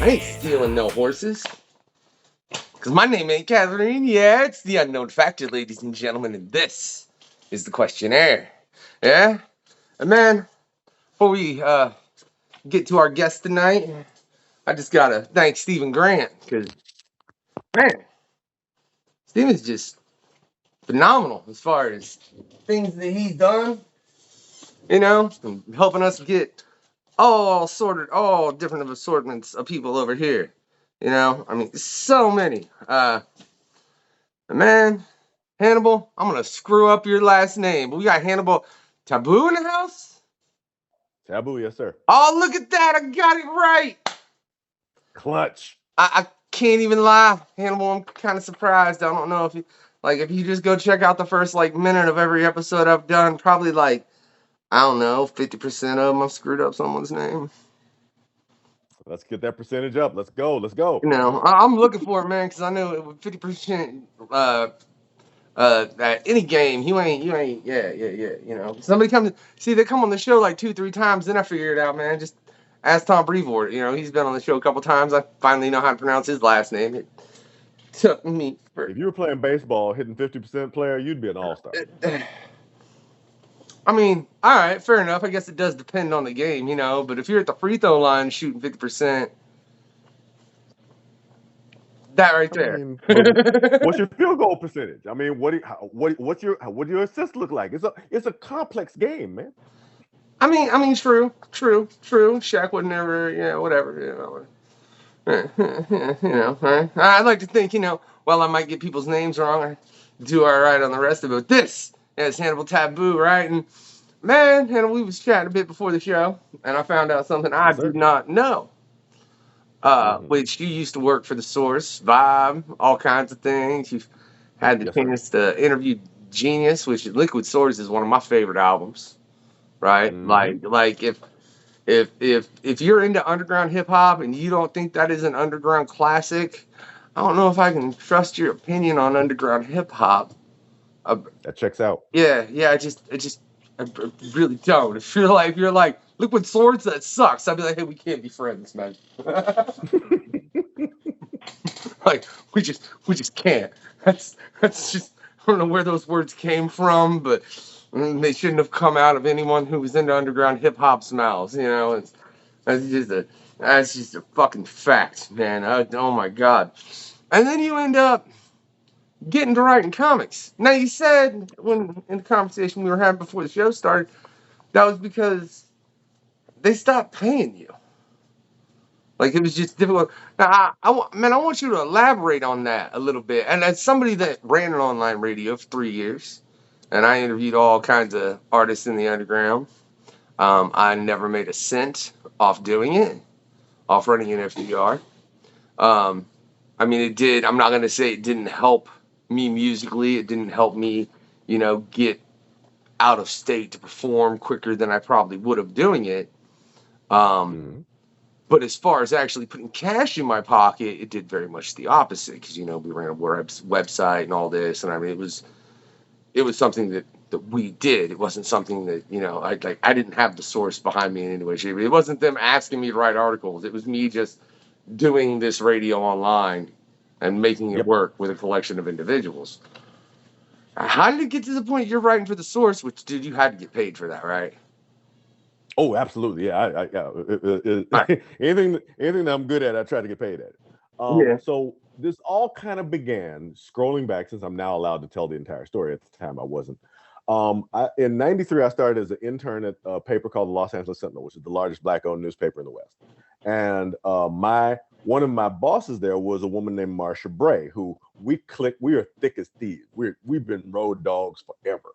I ain't stealing no horses. Because my name ain't Catherine. Yeah, it's the unknown factor, ladies and gentlemen, and this is the questionnaire. Yeah? And man, before we get to our guest tonight, I just gotta thank Stephen Grant, because, man, Stephen's just phenomenal as far as things that he's done, and helping us get all different of assortments of people over here. I mean, so many. Man, Hannibal, I'm gonna screw up your last name, but we got Hannibal Tabu in the house. Taboo, yes, sir. Oh, look at that! I got it right. Clutch. I can't even lie, Hannibal. I'm kind of surprised. I don't know if you just go check out the first minute of every episode I've done, probably I don't know, 50% of them I've screwed up someone's name. Let's get that percentage up. Let's go. Let's go. I'm looking for it, man, because I know with 50% at any game, yeah. Somebody come see, they come on the show like 2-3 times, then I figure it out, man. Just ask Tom Brevoort. He's been on the show a couple times. I finally know how to pronounce his last name. It took me If you were playing baseball, hitting 50% player, you'd be an all-star. I mean, all right, fair enough. I guess it does depend on the game, but if you're at the free throw line shooting 50%, that right there. I mean, what's your field goal percentage? I mean, what do your assists look like? It's a complex game, man. I mean, true. Shaq would never, whatever, right? I'd like to think, while I might get people's names wrong, I do all right on the rest of it. But this is Hannibal Tabu, right? And man, Hannibal, we was chatting a bit before the show, and I found out something I Yes, sir. did not know. Which you used to work for the Source, Vibe, all kinds of things. You've had the Yes, sir. chance to interview Genius, which Liquid Swords is one of my favorite albums, right? Like if you're into underground hip hop and you don't think that is an underground classic, I don't know if I can trust your opinion on underground hip hop. That checks out. Yeah, I really don't. If you're like Liquid Swords, that sucks. I'd be like, hey, we can't be friends, man. Like we just can't. That's just, I don't know where those words came from, but they shouldn't have come out of anyone who was into underground hip hop's mouths. That's just a fucking fact, man. Oh my god. And then you end up getting to writing comics. Now you said when in the conversation we were having before the show started, that was because they stopped paying you. Like it was just difficult. Now, I want you to elaborate on that a little bit. And as somebody that ran an online radio for 3 years, and I interviewed all kinds of artists in the underground, I never made a cent off doing it, off running an FDR. I mean, it did. I'm not gonna say it didn't help me musically. It didn't help me, get out of state to perform quicker than I probably would have doing it. But as far as actually putting cash in my pocket, it did very much the opposite because we ran a website and all this, and I mean it was something that we did. It wasn't something that I didn't have the source behind me in any way, shape. It wasn't them asking me to write articles. It was me just doing this radio online and making it work with a collection of individuals. How did it get to the point you're writing for the source? Which you had to get paid for that, right? Oh, absolutely. Yeah. Anything that I'm good at, I try to get paid at it. So this all kind of began scrolling back, since I'm now allowed to tell the entire story. At the time, I wasn't. In '93, I started as an intern at a paper called the Los Angeles Sentinel, which is the largest Black-owned newspaper in the West. And one of my bosses there was a woman named Marcia Bray, who we are thick as thieves. We've been road dogs forever.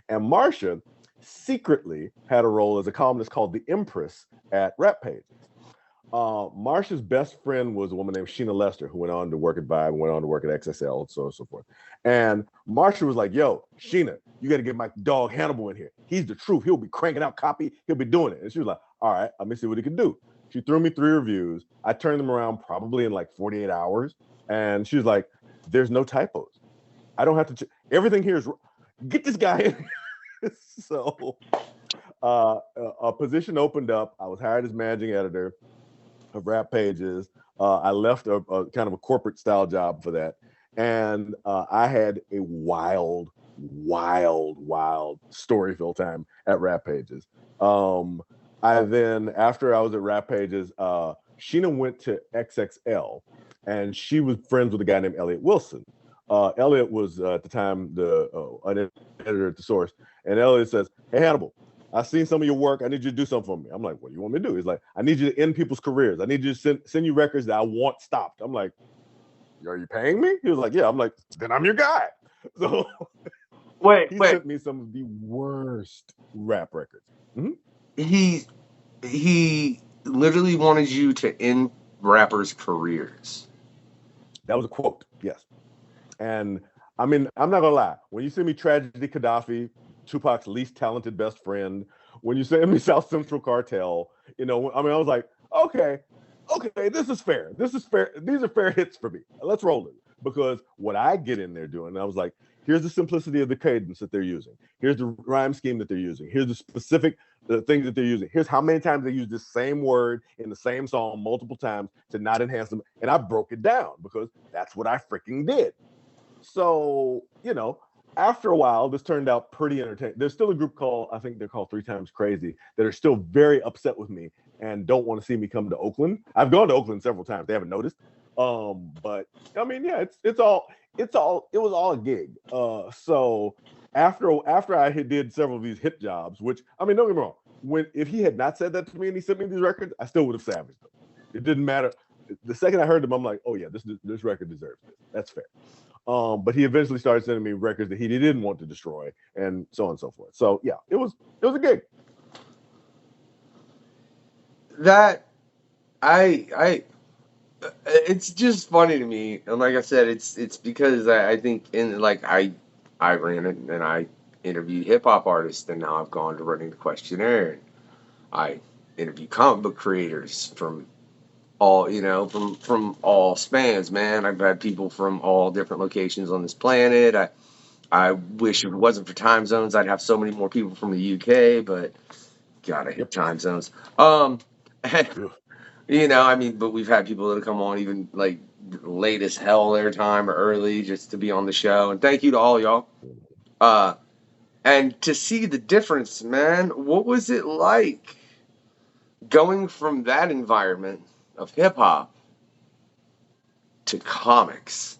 And Marcia secretly had a role as a columnist called the Empress at Rap Pages. Marcia's best friend was a woman named Sheena Lester, who went on to work at Vibe, went on to work at XSL, and so on and so forth. And Marcia was like, yo, Sheena, you got to get my dog Hannibal in here. He's the truth. He'll be cranking out copy. He'll be doing it. And she was like, all right, let me see what he can do. She threw me 3 reviews. I turned them around probably in like 48 hours. And she was like, there's no typos. I don't have to, everything here is, get this guy in. So a position opened up. I was hired as managing editor of Rap Pages. I left a kind of a corporate style job for that, and I had a wild story-filled time at Rap Pages. I then, after I was at Rap Pages, Sheena went to XXL, and she was friends with a guy named Elliot Wilson. Elliot was at the time an editor at the Source, and Elliot says, "Hey Hannibal, I've seen some of your work. I need you to do something for me." I'm like, "What do you want me to do?" He's like, "I need you to end people's careers. I need you to send you records that I want stopped." I'm like, "Are you paying me?" He was like, "Yeah." I'm like, "Then I'm your guy." So he sent me some of the worst rap records. Mm-hmm. He literally wanted you to end rappers' careers. That was a quote, yes. And I mean, I'm not gonna lie. When you send me Tragedy Gaddafi, Tupac's least talented best friend, when you send me South Central Cartel, I was like, okay, this is fair. This is fair. These are fair hits for me. Let's roll it. Because what I get in there doing, I was like, here's the simplicity of the cadence that they're using. Here's the rhyme scheme that they're using. Here's the specific things that they're using. Here's how many times they use the same word in the same song multiple times to not enhance them. And I broke it down because that's what I freaking did. So, after a while, this turned out pretty entertaining. There's still a group called, I think they're called 3 Times Crazy, that are still very upset with me and don't want to see me come to Oakland. I've gone to Oakland several times. They haven't noticed. But I mean, yeah, it was all a gig. So after I did several of these hit jobs, which, I mean, don't get me wrong, if he had not said that to me and he sent me these records, I still would have savaged them. It didn't matter. The second I heard them, I'm like, oh yeah, this record deserves this. That's fair. But he eventually started sending me records that he didn't want to destroy, and so on and so forth. So yeah, it was a gig. It's just funny to me, and like I said, it's because I think I ran it and I interviewed hip hop artists, and now I've gone to running the questionnaire. And I interview comic book creators from all from all spans, man. I've had people from all different locations on this planet. I wish if it wasn't for time zones, I'd have so many more people from the UK, but God, I hate time zones. I mean, but we've had people that have come on even like late as hell their time or early just to be on the show. And thank you to all y'all. And to see the difference, man, what was it like going from that environment of hip hop to comics?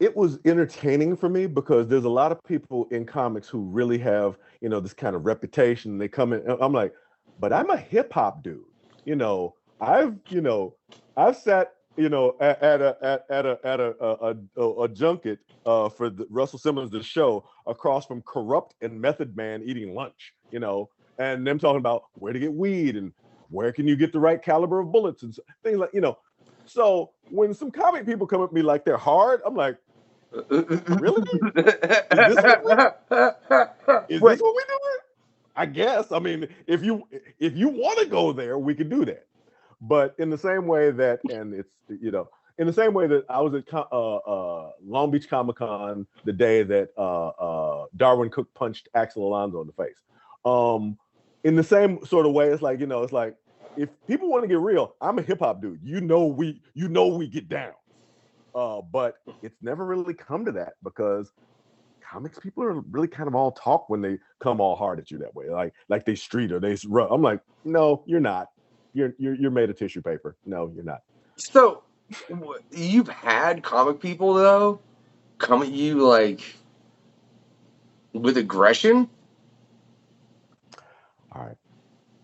It was entertaining for me because there's a lot of people in comics who really have, this kind of reputation. They come in, I'm like, but I'm a hip hop dude. You know, I've, you know, I've sat, at a junket for Russell Simmons' the show across from Corrupt and Method Man eating lunch, and them talking about where to get weed and where can you get the right caliber of bullets and things like, So when some comic people come at me like they're hard, I'm like, really? Is this what we doing? I guess. I mean, if you want to go there, we could do that. But in the same way that, and it's in the same way that I was at Long Beach Comic Con the day that Darwin Cook punched Axel Alonso in the face. In the same sort of way, it's like it's like if people want to get real, I'm a hip hop dude. We get down. But it's never really come to that because comics people are really kind of all talk when they come all hard at you that way, like they street or they run. I'm like, no, you're not. You're made of tissue paper. No, you're not. So you've had comic people though come at you like with aggression. All right,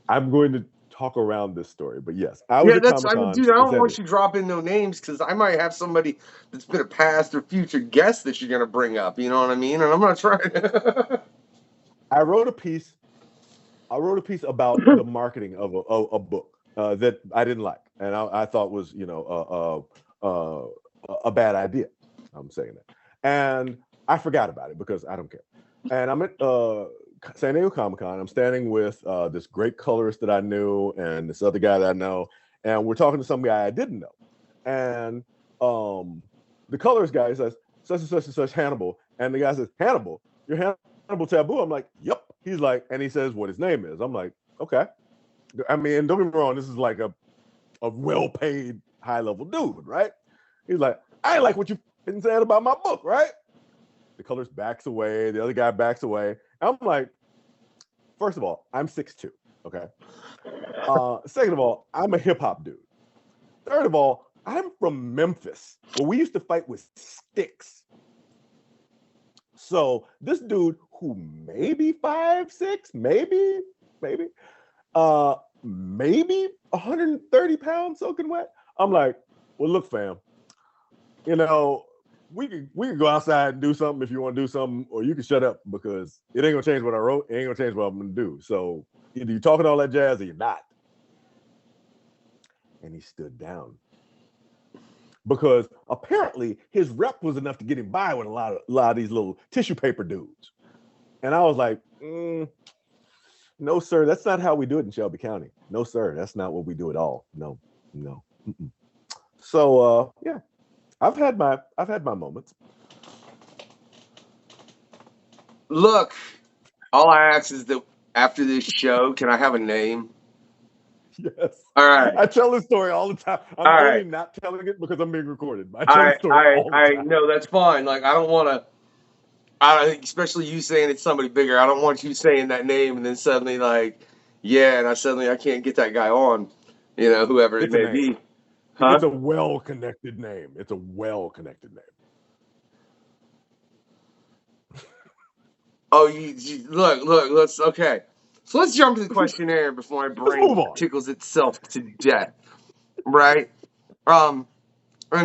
I'm going to talk around this story, but yes, I was Yeah, at Comic Con. dude, I don't want you dropping no names because I might have somebody that's been a past or future guest that you're gonna bring up. You know what I mean? And I'm not trying. I wrote a piece about the marketing of a book that I didn't like, and I thought was a bad idea. I'm saying that, and I forgot about it because I don't care. And I'm at San Diego Comic Con. I'm standing with this great colorist that I knew and this other guy that I know, and we're talking to some guy I didn't know. And the colorist guy says, such and such and such Hannibal. And the guy says, Hannibal, you're Hannibal Tabu? I'm like, yep. He's like, and he says what his name is. I'm like, okay. I mean, and don't get me wrong, this is like a well-paid, high-level dude, right? He's like, I ain't like what you been saying about my book, right? The colorist backs away. The other guy backs away. I'm like, first of all, I'm 6'2", okay? Second of all, I'm a hip-hop dude. Third of all, I'm from Memphis, where we used to fight with sticks. So this dude who maybe 5'6", maybe, maybe 130 pounds soaking wet. I'm like, well, look, fam, you know, we could go outside and do something if you want to do something, or you can shut up because it ain't gonna change what I wrote. It ain't gonna change what I'm gonna do. So either you talking all that jazz or you're not. And he stood down because apparently his rep was enough to get him by with a lot of these little tissue paper dudes. And I was like, no, sir, that's not how we do it in Shelby County. No, sir, that's not what we do at all. No. Mm-mm. So yeah, I've had my moments. Look, all I ask is that after this show, can I have a name? Yes. All right. I tell this story all the time. I'm All only right. not telling it because I'm being recorded. I tell the story all the time. No, that's fine. Like, I don't want to. Especially you saying it's somebody bigger. I don't want you saying that name and then suddenly like, yeah, and I can't get that guy on. You know, whoever it It's a may name. be. Huh? It's a well-connected name. It's a well-connected name. Oh, look. Let's okay. So let's jump to the questionnaire before my Let's brain move on. tickles itself to death. Right? And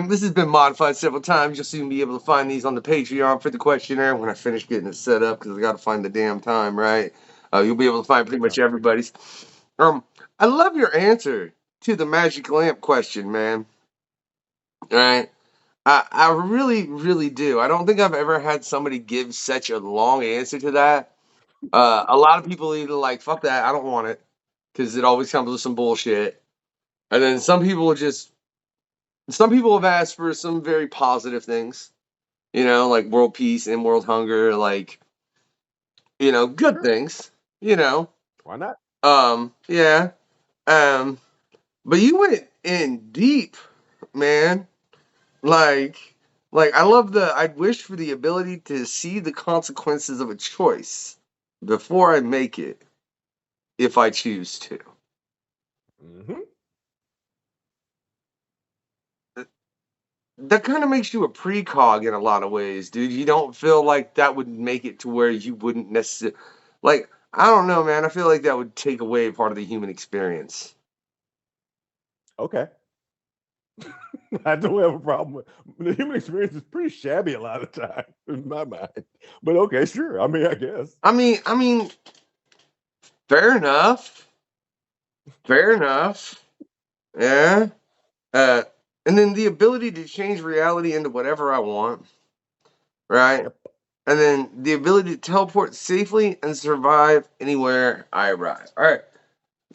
this has been modified several times. You'll soon be able to find these on the Patreon for the questionnaire when I finish getting it set up because I got to find the damn time, right? You'll be able to find pretty much everybody's. I love your answer to the magic lamp question, man. All right. I really, really do. I don't think I've ever had somebody give such a long answer to that. A lot of people either like, fuck that, I don't want it, because it always comes with some bullshit. And then some people have asked for some very positive things, like world peace and world hunger, like, good things, Why not? Yeah. Um, but you went in deep, man. Like, I love I'd wish for the ability to see the consequences of a choice before I make it, if I choose to. Mm-hmm. That kind of makes you a precog in a lot of ways, dude. You don't feel like that would make it to where you wouldn't necessarily, like, I don't know, man. I feel like that would take away part of the human experience. Okay. I don't have a problem with the human experience is pretty shabby a lot of the time in my mind. But okay, sure. I mean, I guess. I mean, fair enough. Fair enough. Yeah. Uh, and then the ability to change reality into whatever I want, right? Yep. And then the ability to teleport safely and survive anywhere I arrive. All right.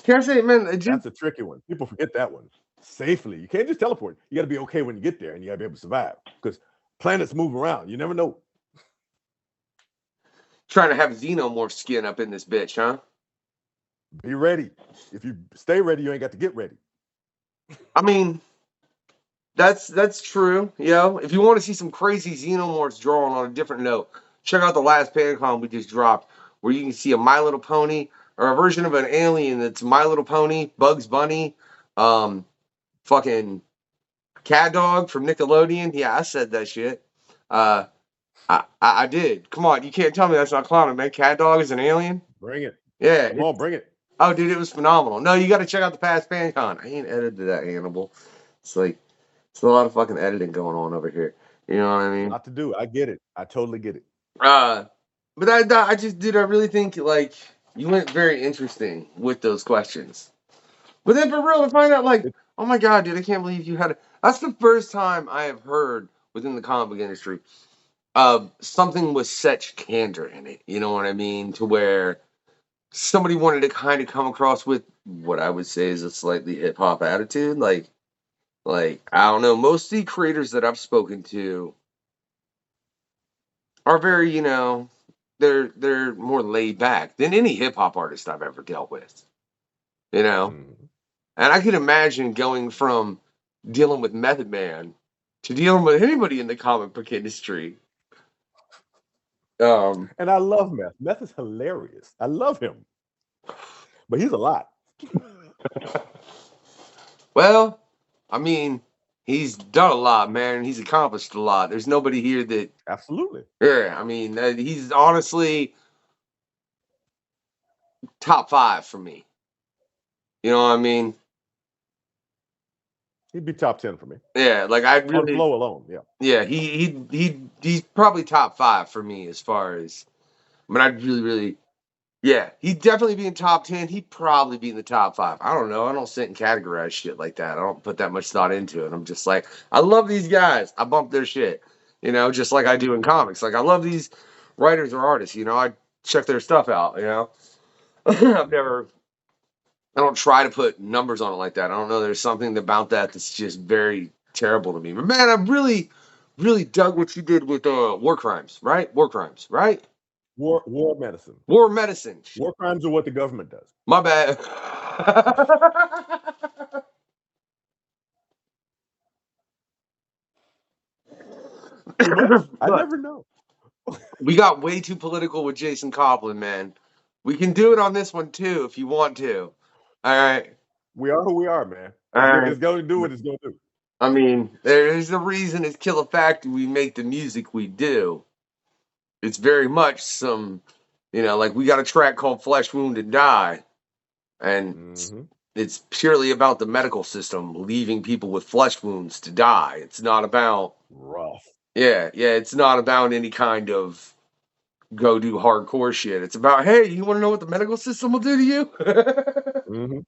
Can I say, man, That's a tricky one. People forget that one. Safely. You can't just teleport. You got to be okay when you get there and you got to be able to survive because planets move around. You never know. trying to have xenomorph skin up in this bitch, huh? Be ready. If you stay ready, you ain't got to get ready. I mean, that's true. If you want to see some crazy xenomorphs drawn on a different note, check out the last PanCon we just dropped, where you can see a My Little Pony or a version of an alien that's My Little Pony, Bugs Bunny, fucking Cat Dog from Nickelodeon. Yeah, I said that shit. I did. Come on, you can't tell me that's not clowning, man. Cat Dog is an alien. Bring it. Yeah. Come on, bring it. Oh, dude, it was phenomenal. No, you got to check out the past PanCon. I ain't edited that, Hannibal. It's like, it's a lot of fucking editing going on over here. You know what I mean? Not to do. I get it. I totally get it. But I just, dude, I really think, like, you went very interesting with those questions. But then for real, to find out, like, oh my God, dude, I can't believe you had it. That's the first time I have heard within the comic book industry of something with such candor in it. You know what I mean? To where somebody wanted to kind of come across with what I would say is a slightly hip hop attitude. Like I don't know, most of the creators that I've spoken to are very, they're more laid back than any hip hop artist I've ever dealt with. you know. And I can imagine going from dealing with Method Man to dealing with anybody in the comic book industry. And I love Meth. Meth is hilarious. I love him, but he's a lot. Well, I mean, he's done a lot, man. He's accomplished a lot. There's nobody here that. Absolutely. Yeah, I mean, he's honestly top 5 for me. You know what I mean? He'd be top 10 for me. Yeah, like I really on flow alone. Yeah. Yeah, he's probably top 5 for me as far as. I mean, I'd really. Yeah, he'd definitely be in top 10. He'd probably be in the top 5. I don't know. I don't sit and categorize shit like that. I don't put that much thought into it. I'm just like, I love these guys. I bump their shit, just like I do in comics. Like, I love these writers or artists. I check their stuff out. I don't try to put numbers on it like that. I don't know. There's something about that that's just very terrible to me. But man, I really, really dug what you did with war crimes, right? War crimes, right? War medicine. War medicine. War crimes are what the government does. My bad. I never know. We got way too political with Jason Copland, man. We can do it on this one too if you want to. All right. We are who we are, man. It's going to do what it's going to do. I mean, there's a reason it's Killer Factory we make the music we do. It's very much some, like we got a track called Flesh Wound and Die. And it's purely about the medical system leaving people with flesh wounds to die. It's not about rough. Yeah, it's not about any kind of go do hardcore shit. It's about, hey, you want to know what the medical system will do to you?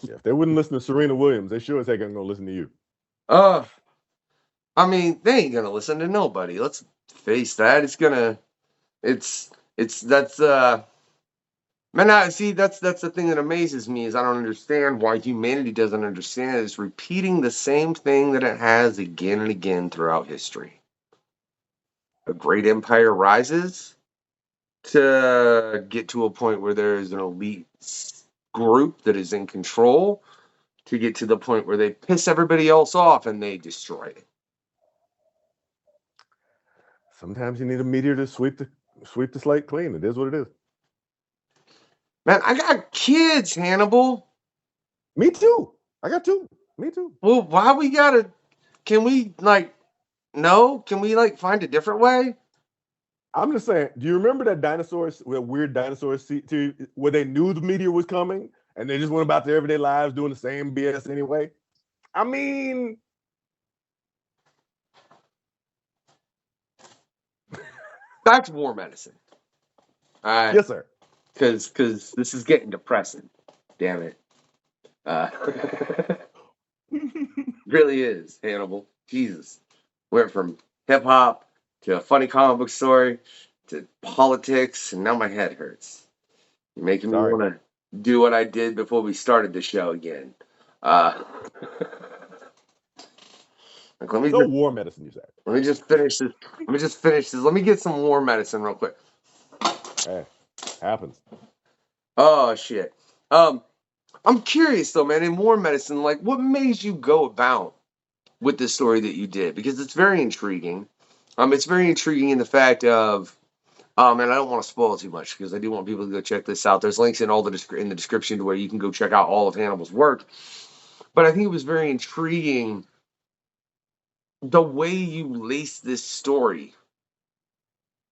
Yeah, if they wouldn't listen to Serena Williams, they sure as heck ain't gonna listen to you. I mean, they ain't gonna listen to nobody. Let's face that. Man, see, that's the thing that amazes me is I don't understand why humanity doesn't understand it. It's repeating the same thing that it has again and again throughout history. A great empire rises to get to a point where there is an elite group that is in control, to get to the point where they piss everybody else off and they destroy it. Sometimes you need a meteor to sweep the slate clean. It is what it is. Man, I got kids, Hannibal. Me too. I got 2. Me too. Well, why we gotta? Can we Can we find a different way? I'm just saying. Do you remember that weird dinosaurs where they knew the meteor was coming and they just went about their everyday lives doing the same BS anyway? I mean, back to war medicine. All right. Yes, sir. Because this is getting depressing. Damn it. Really is, Hannibal. Jesus. Went from hip hop to a funny comic book story to politics, and now my head hurts. You're making me want to do what I did before we started the show again. War medicine, you said. Let me just finish this. Let me get some war medicine real quick. Hey, happens. Oh shit. I'm curious though, man. In war medicine, what made you go about with the story that you did? Because it's very intriguing. It's very intriguing in the fact of, and I don't want to spoil too much because I do want people to go check this out. There's links in in the description to where you can go check out all of Hannibal's work. But I think it was very intriguing the way you lace this story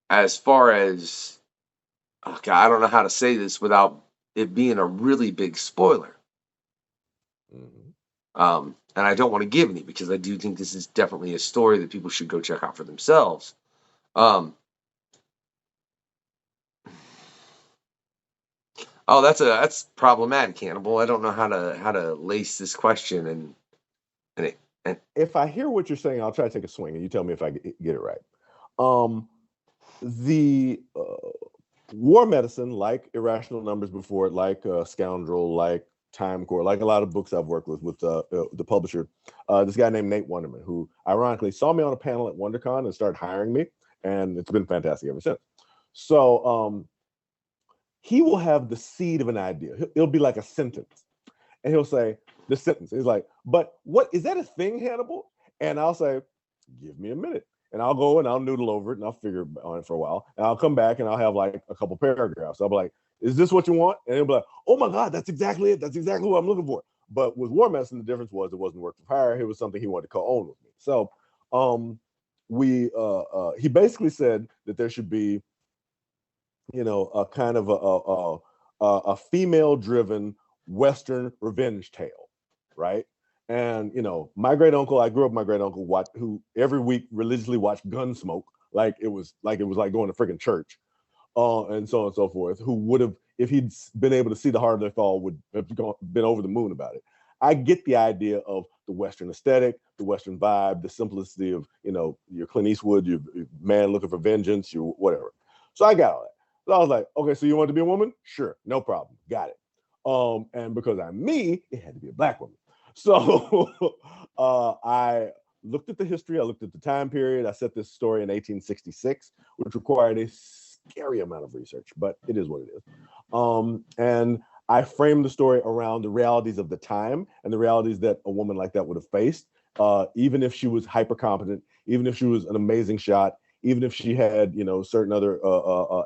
as far as, okay, I don't know how to say this without it being a really big spoiler. And I don't want to give any because I do think this is definitely a story that people should go check out for themselves. That's problematic, Hannibal. I don't know how to lace this question and if I hear what you're saying, I'll try to take a swing, and you tell me if I get it right. The war medicine, like Irrational Numbers before it, like Scoundrel, like Time Core, like a lot of books I've worked with the publisher, this guy named Nate Wonderman, who ironically saw me on a panel at WonderCon and started hiring me, and it's been fantastic ever since. So he will have the seed of an idea. It'll be like a sentence. And he'll say, the sentence. He's like, but what is that a thing, Hannibal? And I'll say, give me a minute. And I'll go and I'll noodle over it and I'll figure on it for a while. And I'll come back and I'll have like a couple paragraphs. I'll be like, is this what you want? And he'll be like, oh my God, that's exactly it. That's exactly what I'm looking for. But with War Medicine, the difference was it wasn't work for hire. It was something he wanted to co-own with me. So he basically said that there should be, a kind of a female-driven Western revenge tale, right? And my great uncle, I grew up with my great uncle, who every week religiously watched Gunsmoke, like it was like going to freaking church, and so on and so forth. Who would have, if he'd been able to see the Heart of the Fall, would have been over the moon about it. I get the idea of the Western aesthetic, the Western vibe, the simplicity of your Clint Eastwood, your man looking for vengeance, your whatever. So I got all that. So I was like, okay, so you want to be a woman? Sure, no problem, got it. And because I'm me, it had to be a black woman. So I looked at the history, I looked at the time period. I set this story in 1866, which required a scary amount of research, but it is what it is. And I framed the story around the realities of the time and the realities that a woman like that would have faced, even if she was hyper competent, even if she was an amazing shot, even if she had, certain other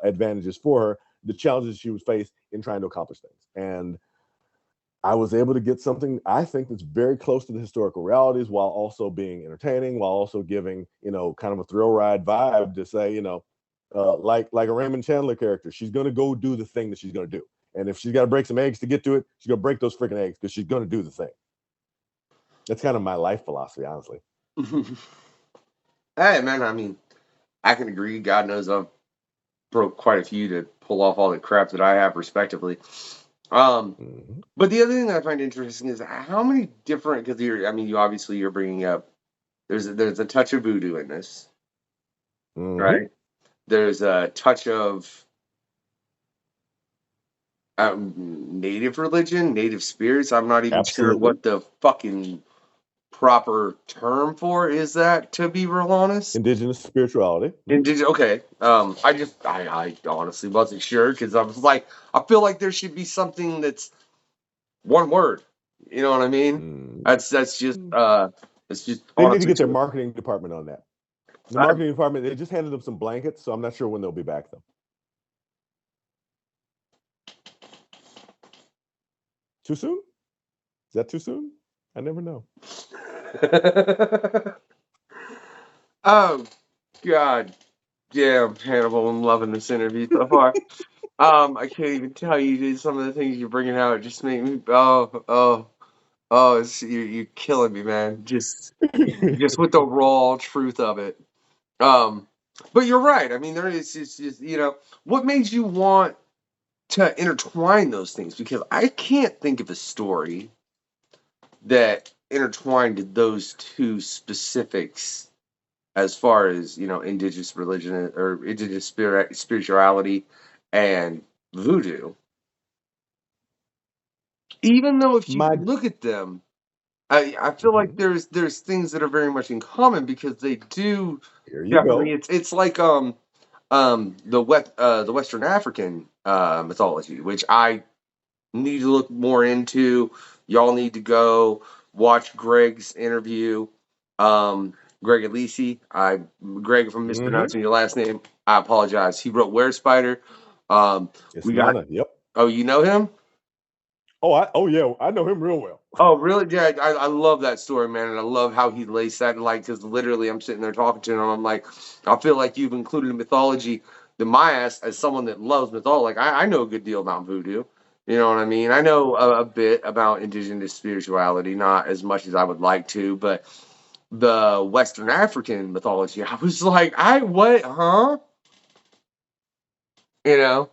advantages for her, the challenges she would face in trying to accomplish things. And I was able to get something I think that's very close to the historical realities while also being entertaining, while also giving, kind of a thrill ride vibe to say, like a Raymond Chandler character, she's going to go do the thing that she's going to do. And if she's got to break some eggs to get to it, she's going to break those freaking eggs because she's going to do the thing. That's kind of my life philosophy, honestly. Hey, man, I mean, I can agree. God knows I've broke quite a few to pull off all the crap that I have, respectively. But the other thing that I find interesting is how many different, because you're bringing up, there's a touch of voodoo in this, right? There's a touch of native religion, native spirits. I'm not even sure what the fucking proper term for is that, to be real honest. Indigenous spirituality. Okay. I honestly wasn't sure because I was like, I feel like there should be something that's one word. You know what I mean? That's just it's just. They need to get their marketing department on that. The marketing department, they just handed them some blankets, so I'm not sure when they'll be back though. Too soon? Is that too soon? I never know. Oh God, damn, Hannibal! I'm loving this interview so far. I can't even tell you, dude, some of the things you're bringing out just make me. You're killing me, man. Just with the raw truth of it. But you're right. I mean, there is just what made you want to intertwine those things, because I can't think of a story that intertwined those two specifics as far as indigenous religion or indigenous spirituality and voodoo. Even though if you look at them, I feel like there's things that are very much in common because they do definitely. It's like the Western African mythology, which I need to look more into. Y'all need to go watch Greg's interview. Greg Alisi. Greg, if I'm mispronouncing your last name, I apologize. He wrote Were Spider. Yep. Oh, you know him? Oh yeah, I know him real well. Oh, really? Yeah, I love that story, man, and I love how he lays that. And because literally, I'm sitting there talking to him, and I'm like, I feel like you've included in mythology the Mayas as someone that loves mythology. Like, I know a good deal about voodoo. You know what I mean? I know a bit about indigenous spirituality, not as much as I would like to, but the Western African mythology, I was like, what, huh? And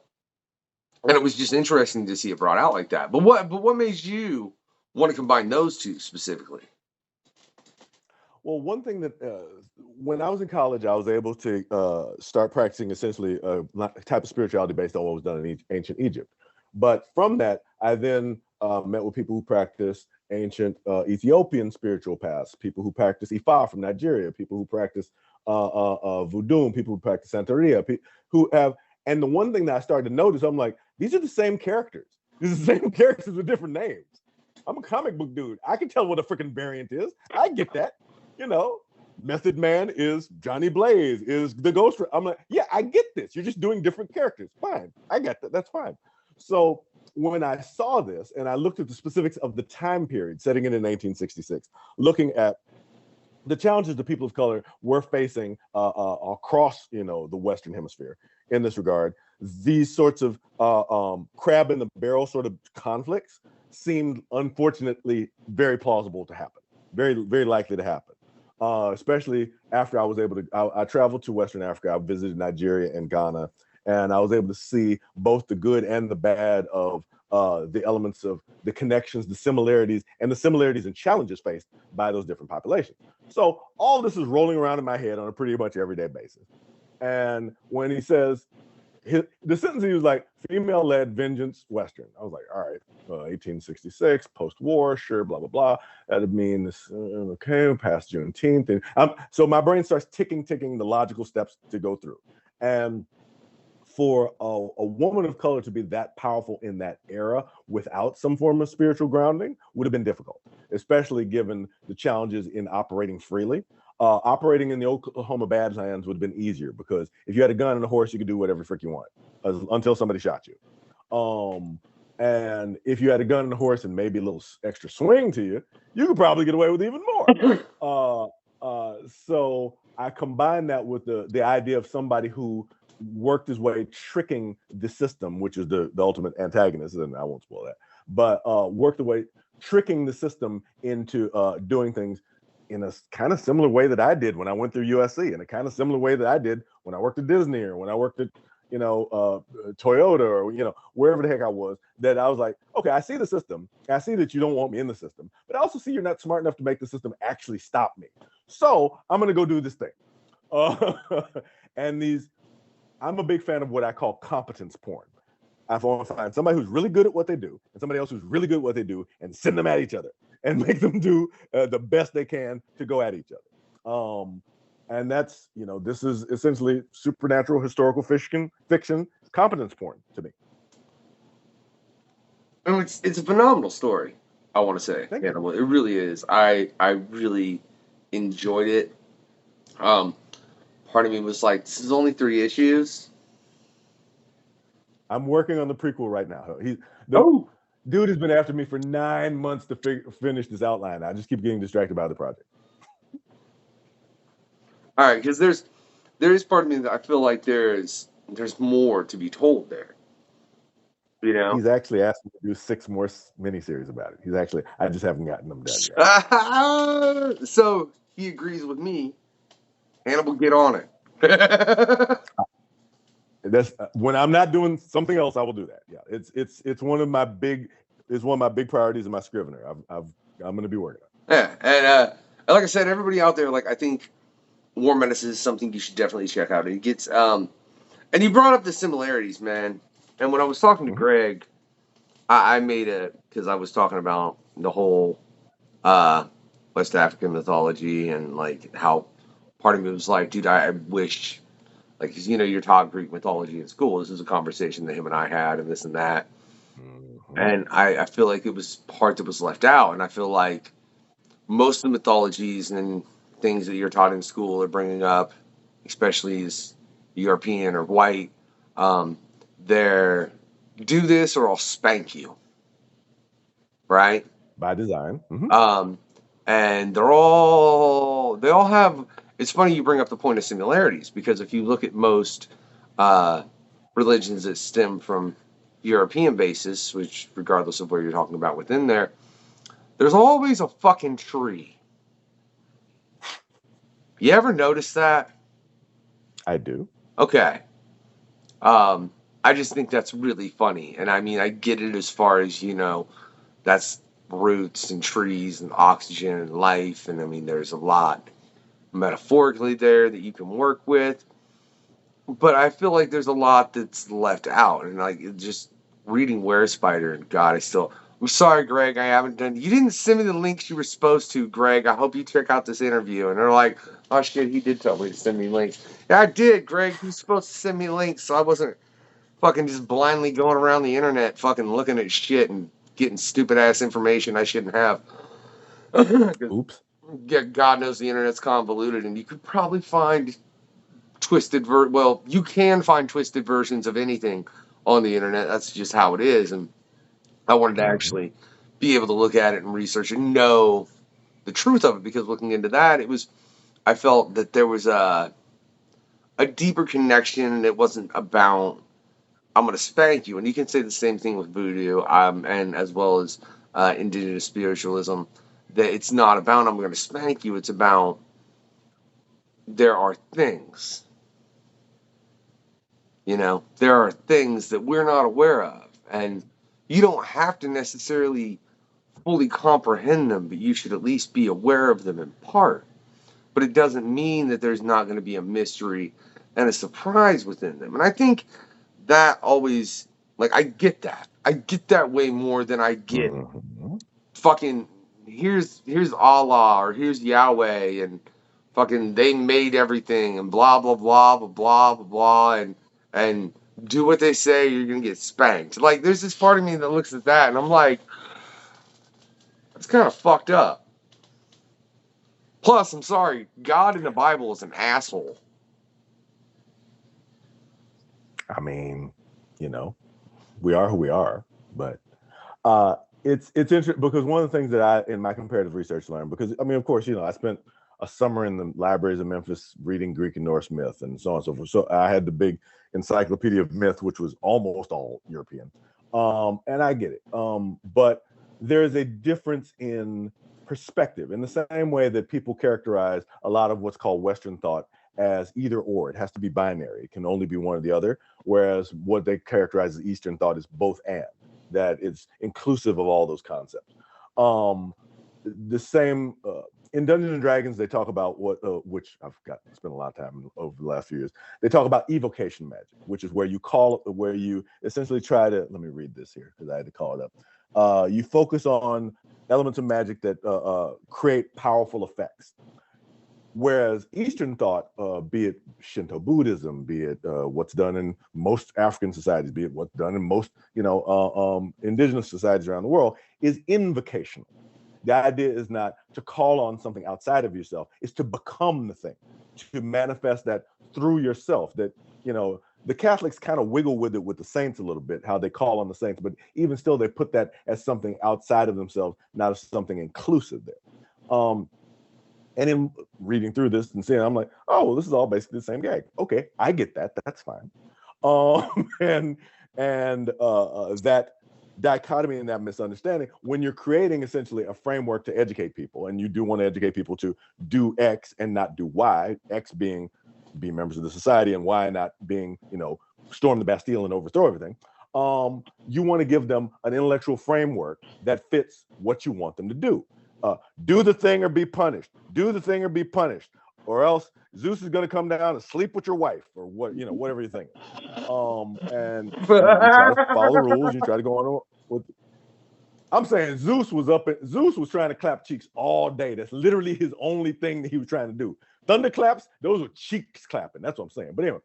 it was just interesting to see it brought out like that. But what made you want to combine those two specifically? Well, one thing that when I was in college, I was able to start practicing essentially a type of spirituality based on what was done in ancient Egypt. But from that, I then met with people who practice ancient Ethiopian spiritual paths, people who practice Ifa from Nigeria, people who practice voodoo, people who practice Santeria, who have And the one thing that I started to notice, I'm like, these are the same characters. These are the same characters with different names. I'm a comic book dude. I can tell what a freaking variant is. I get that. You know, Method Man is Johnny Blaze, is the Ghost. I'm like, yeah, I get this. You're just doing different characters. Fine. I get that. That's fine. So when I saw this and I looked at the specifics of the time period, setting it in 1966, looking at the challenges the people of color were facing across, the Western Hemisphere in this regard, these sorts of crab in the barrel sort of conflicts seemed unfortunately very plausible to happen, very, very likely to happen. Especially after I was able to, I traveled to Western Africa. I visited Nigeria and Ghana, and I was able to see both the good and the bad of the elements of the connections, the similarities and challenges faced by those different populations. So all this is rolling around in my head on a pretty much everyday basis. And when he says, the sentence he was like, female-led vengeance Western. I was like, all right, 1866, post-war, sure, blah, blah, blah. That'd mean this, okay, past Juneteenth. So my brain starts ticking the logical steps to go through. And for a woman of color to be that powerful in that era without some form of spiritual grounding would have been difficult, especially given the challenges in operating freely. Operating in the Oklahoma Badlands would have been easier because if you had a gun and a horse, you could do whatever frick you want until somebody shot you. And if you had a gun and a horse and maybe a little extra swing to you, you could probably get away with even more. So I combine that with the idea of somebody who worked his way tricking the system, which is the ultimate antagonist, and I won't spoil that, but worked the way tricking the system into doing things in a kind of similar way that I did when I went through USC, in a kind of similar way that I did when I worked at Disney or when I worked at, Toyota or, wherever the heck I was, that I was like, okay, I see the system. I see that you don't want me in the system, but I also see you're not smart enough to make the system actually stop me. So I'm going to go do this thing. And I'm a big fan of what I call competence porn. I want to find somebody who's really good at what they do and somebody else who's really good at what they do and send them at each other and make them do the best they can to go at each other. And that's, this is essentially supernatural historical fiction, competence porn to me. And it's a phenomenal story, I want to say. Hannibal. It really is. I really enjoyed it. Part of me was like, this is only 3 issues. I'm working on the prequel right now. Dude has been after me for 9 months to finish this outline. I just keep getting distracted by the project. All right, because there is part of me that I feel like there's more to be told there. He's actually asked me to do 6 more miniseries about it. I just haven't gotten them done yet. So he agrees with me. Hannibal, get on it. That's when I'm not doing something else, I will do that. Yeah, it's one of my big priorities in my Scrivener. I'm going to be working on. Yeah, and like I said, everybody out there, like I think War Menace is something you should definitely check out. It gets and you brought up the similarities, man. And when I was talking to Greg, I made it because I was talking about the whole West African mythology and like how part of me was like, dude, I wish, like, cause, you're taught Greek mythology in school. This is a conversation that him and I had, and this and that. Mm-hmm. And I feel like it was part that was left out, and I feel like most of the mythologies and things that you're taught in school are bringing up, especially as European or white, they're do this or I'll spank you, right? By design. Mm-hmm. And they all have. It's funny you bring up the point of similarities because if you look at most religions that stem from European basis, which regardless of where you're talking about within there, there's always a fucking tree. You ever notice that? I do. Okay. I just think that's really funny. And I mean, I get it as far as, that's roots and trees and oxygen and life. And I mean, there's a lot metaphorically there that you can work with. But I feel like there's a lot that's left out. And like just reading Were Spider, and God, I'm sorry, Greg, I haven't done. You didn't send me the links you were supposed to, Greg. I hope you check out this interview. And they're like, oh shit, he did tell me to send me links. Yeah, I did, Greg. He was supposed to send me links, so I wasn't fucking just blindly going around the internet, fucking looking at shit and getting stupid ass information I shouldn't have. Oops. God knows the internet's convoluted, and you could probably find you can find twisted versions of anything on the internet. That's just how it is, and I wanted to actually be able to look at it and research and know the truth of it, because looking into that, I felt that there was a deeper connection, and it wasn't about I'm going to spank you. And you can say the same thing with voodoo, and as well as indigenous spiritualism, that it's not about I'm going to spank you. It's about there are things, there are things that we're not aware of, and you don't have to necessarily fully comprehend them, but you should at least be aware of them in part. But it doesn't mean that there's not going to be a mystery and a surprise within them. And I think that always, like, I get that. I get that way more than I get fucking here's Allah or here's Yahweh and fucking they made everything and blah blah blah blah blah blah blah and do what they say, you're gonna get spanked. Like, there's this part of me that looks at that and I'm like, that's kind of fucked up. Plus, I'm sorry, God in the Bible is an asshole. I mean, we are who we are, but it's interesting because one of the things that I, in my comparative research, learned, because I mean, of course, I spent a summer in the libraries of Memphis reading Greek and Norse myth and so on and so forth. So I had the big encyclopedia of myth, which was almost all European, and I get it. But there's a difference in perspective, in the same way that people characterize a lot of what's called Western thought as either or. It has to be binary. It can only be one or the other. Whereas what they characterize as Eastern thought is both and, that it's inclusive of all those concepts. The same in Dungeons and Dragons, they talk about which I've got to spend a lot of time over the last few years. They talk about evocation magic, which is where you essentially try to, let me read this here because I had to call it up. You focus on elements of magic that create powerful effects. Whereas Eastern thought, be it Shinto Buddhism, be it what's done in most African societies, be it what's done in most, indigenous societies around the world, is invocational. The idea is not to call on something outside of yourself, it's to become the thing, to manifest that through yourself. That, the Catholics kind of wiggle with it with the saints a little bit, how they call on the saints, but even still, they put that as something outside of themselves, not as something inclusive there. And in reading through this and seeing, I'm like, oh, well, this is all basically the same gag. Okay, I get that. That's fine. And that dichotomy and that misunderstanding, when you're creating essentially a framework to educate people, and you do want to educate people to do X and not do Y, X being be members of the society, and Y not being, storm the Bastille and overthrow everything. You want to give them an intellectual framework that fits what you want them to do. Do the thing or be punished. Do the thing or be punished, or else Zeus is going to come down and sleep with your wife, or whatever you think. And you try to follow the rules. You try to go on with. I'm saying Zeus was trying to clap cheeks all day. That's literally his only thing that he was trying to do. Thunderclaps, those were cheeks clapping. That's what I'm saying. But anyway,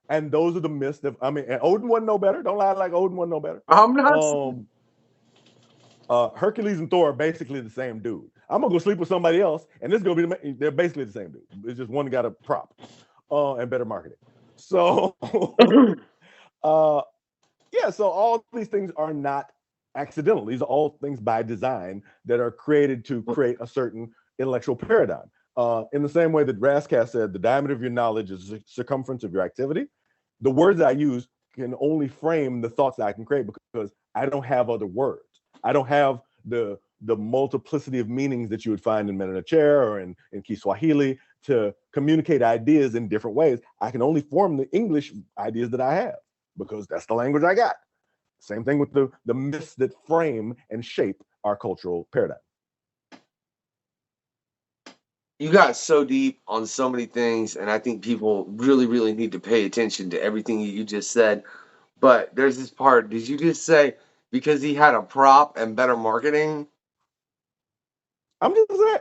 and those are the myths that, and Odin wasn't no better. Don't lie like Odin wasn't no better. I'm not. Hercules and Thor are basically the same dude. I'm gonna go sleep with somebody else, and this is gonna be they're basically the same dude. It's just one got a prop and better marketing. So yeah, so all these things are not accidental. These are all things by design that are created to create a certain intellectual paradigm. In the same way that Raskast said, the diameter of your knowledge is the circumference of your activity. The words I use can only frame the thoughts that I can create because I don't have other words. I don't have the multiplicity of meanings that you would find in Men in a Chair or in Kiswahili to communicate ideas in different ways. I can only form the English ideas that I have because that's the language I got. Same thing with the myths that frame and shape our cultural paradigm. You got so deep on so many things, and I think people really, really need to pay attention to everything you just said. But there's this part. Did you just say because he had a prop and better marketing? I'm just saying,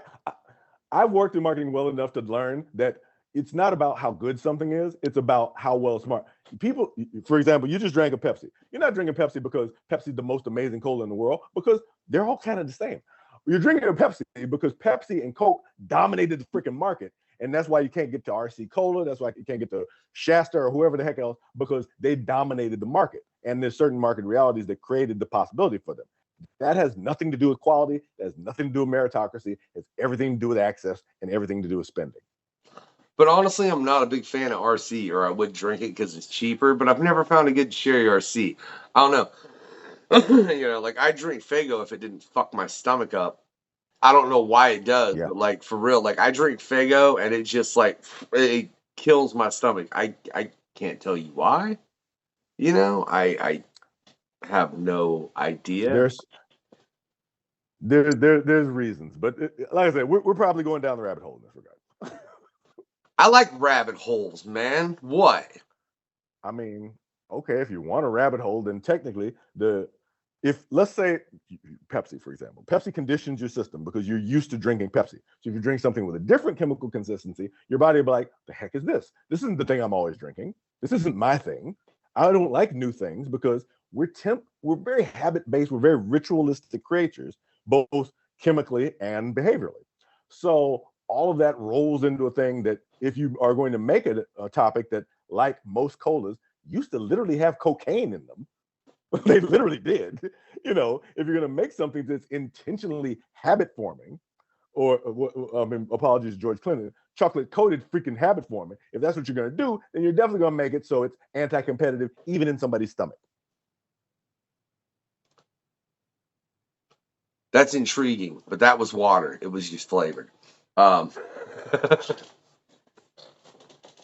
I've worked in marketing well enough to learn that it's not about how good something is. It's about how well smart people. For example, you just drank a Pepsi. You're not drinking Pepsi because Pepsi's the most amazing cola in the world, because they're all kind of the same. You're drinking a Pepsi because Pepsi and Coke dominated the freaking market. And that's why you can't get to RC Cola. That's why you can't get to Shasta or whoever the heck else, because they dominated the market. And there's certain market realities that created the possibility for them. That has nothing to do with quality. That has nothing to do with meritocracy. It's everything to do with access and everything to do with spending. But honestly, I'm not a big fan of RC, or I would drink it because it's cheaper, but I've never found a good cherry RC. I don't know. You know, like I drink Fago if it didn't fuck my stomach up. I don't know why it does, Yeah. but like for real, like I drink Fago and it just like it kills my stomach. I can't tell you why. You know, I have no idea. There's reasons, but like I said, we're probably going down the rabbit hole in this regard. I like rabbit holes, man. What? I mean, okay, if you want a rabbit hole, then technically if let's say Pepsi, for example, Pepsi conditions your system because you're used to drinking Pepsi. So if you drink something with a different chemical consistency, your body will be like, the heck is this? This isn't the thing I'm always drinking. This isn't my thing. I don't like new things because we're very habit-based, we're very ritualistic creatures, both chemically and behaviorally. So all of that rolls into a thing that if you are going to make it a topic that, like most colas, used to literally have cocaine in them. They literally did. You know, if you're going to make something that's intentionally habit forming, or I mean, apologies, George Clinton, chocolate coated freaking habit forming. If that's what you're going to do, then you're definitely going to make it so it's anti-competitive, even in somebody's stomach. That's intriguing, but that was water. It was just flavored. Um,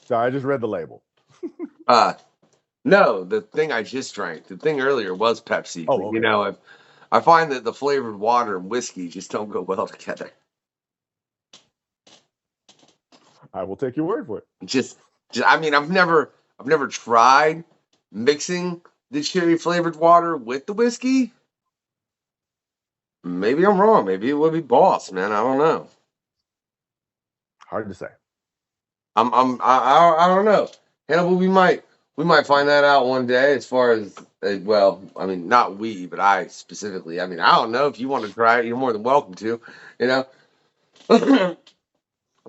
So I just read the label. No, the thing I just drank, the thing earlier was Pepsi. Oh, But, okay. you know, I find that the flavored water and whiskey just don't go well together. I will take your word for it. Just I mean, I've never tried mixing the cherry flavored water with the whiskey. Maybe I'm wrong. Maybe it would be boss, man. I don't know. Hard to say. I don't know. Hannibal, we might find that out one day. As far as well, I mean, not we, but I specifically. I mean, I don't know if you want to try it. You're more than welcome to. You know.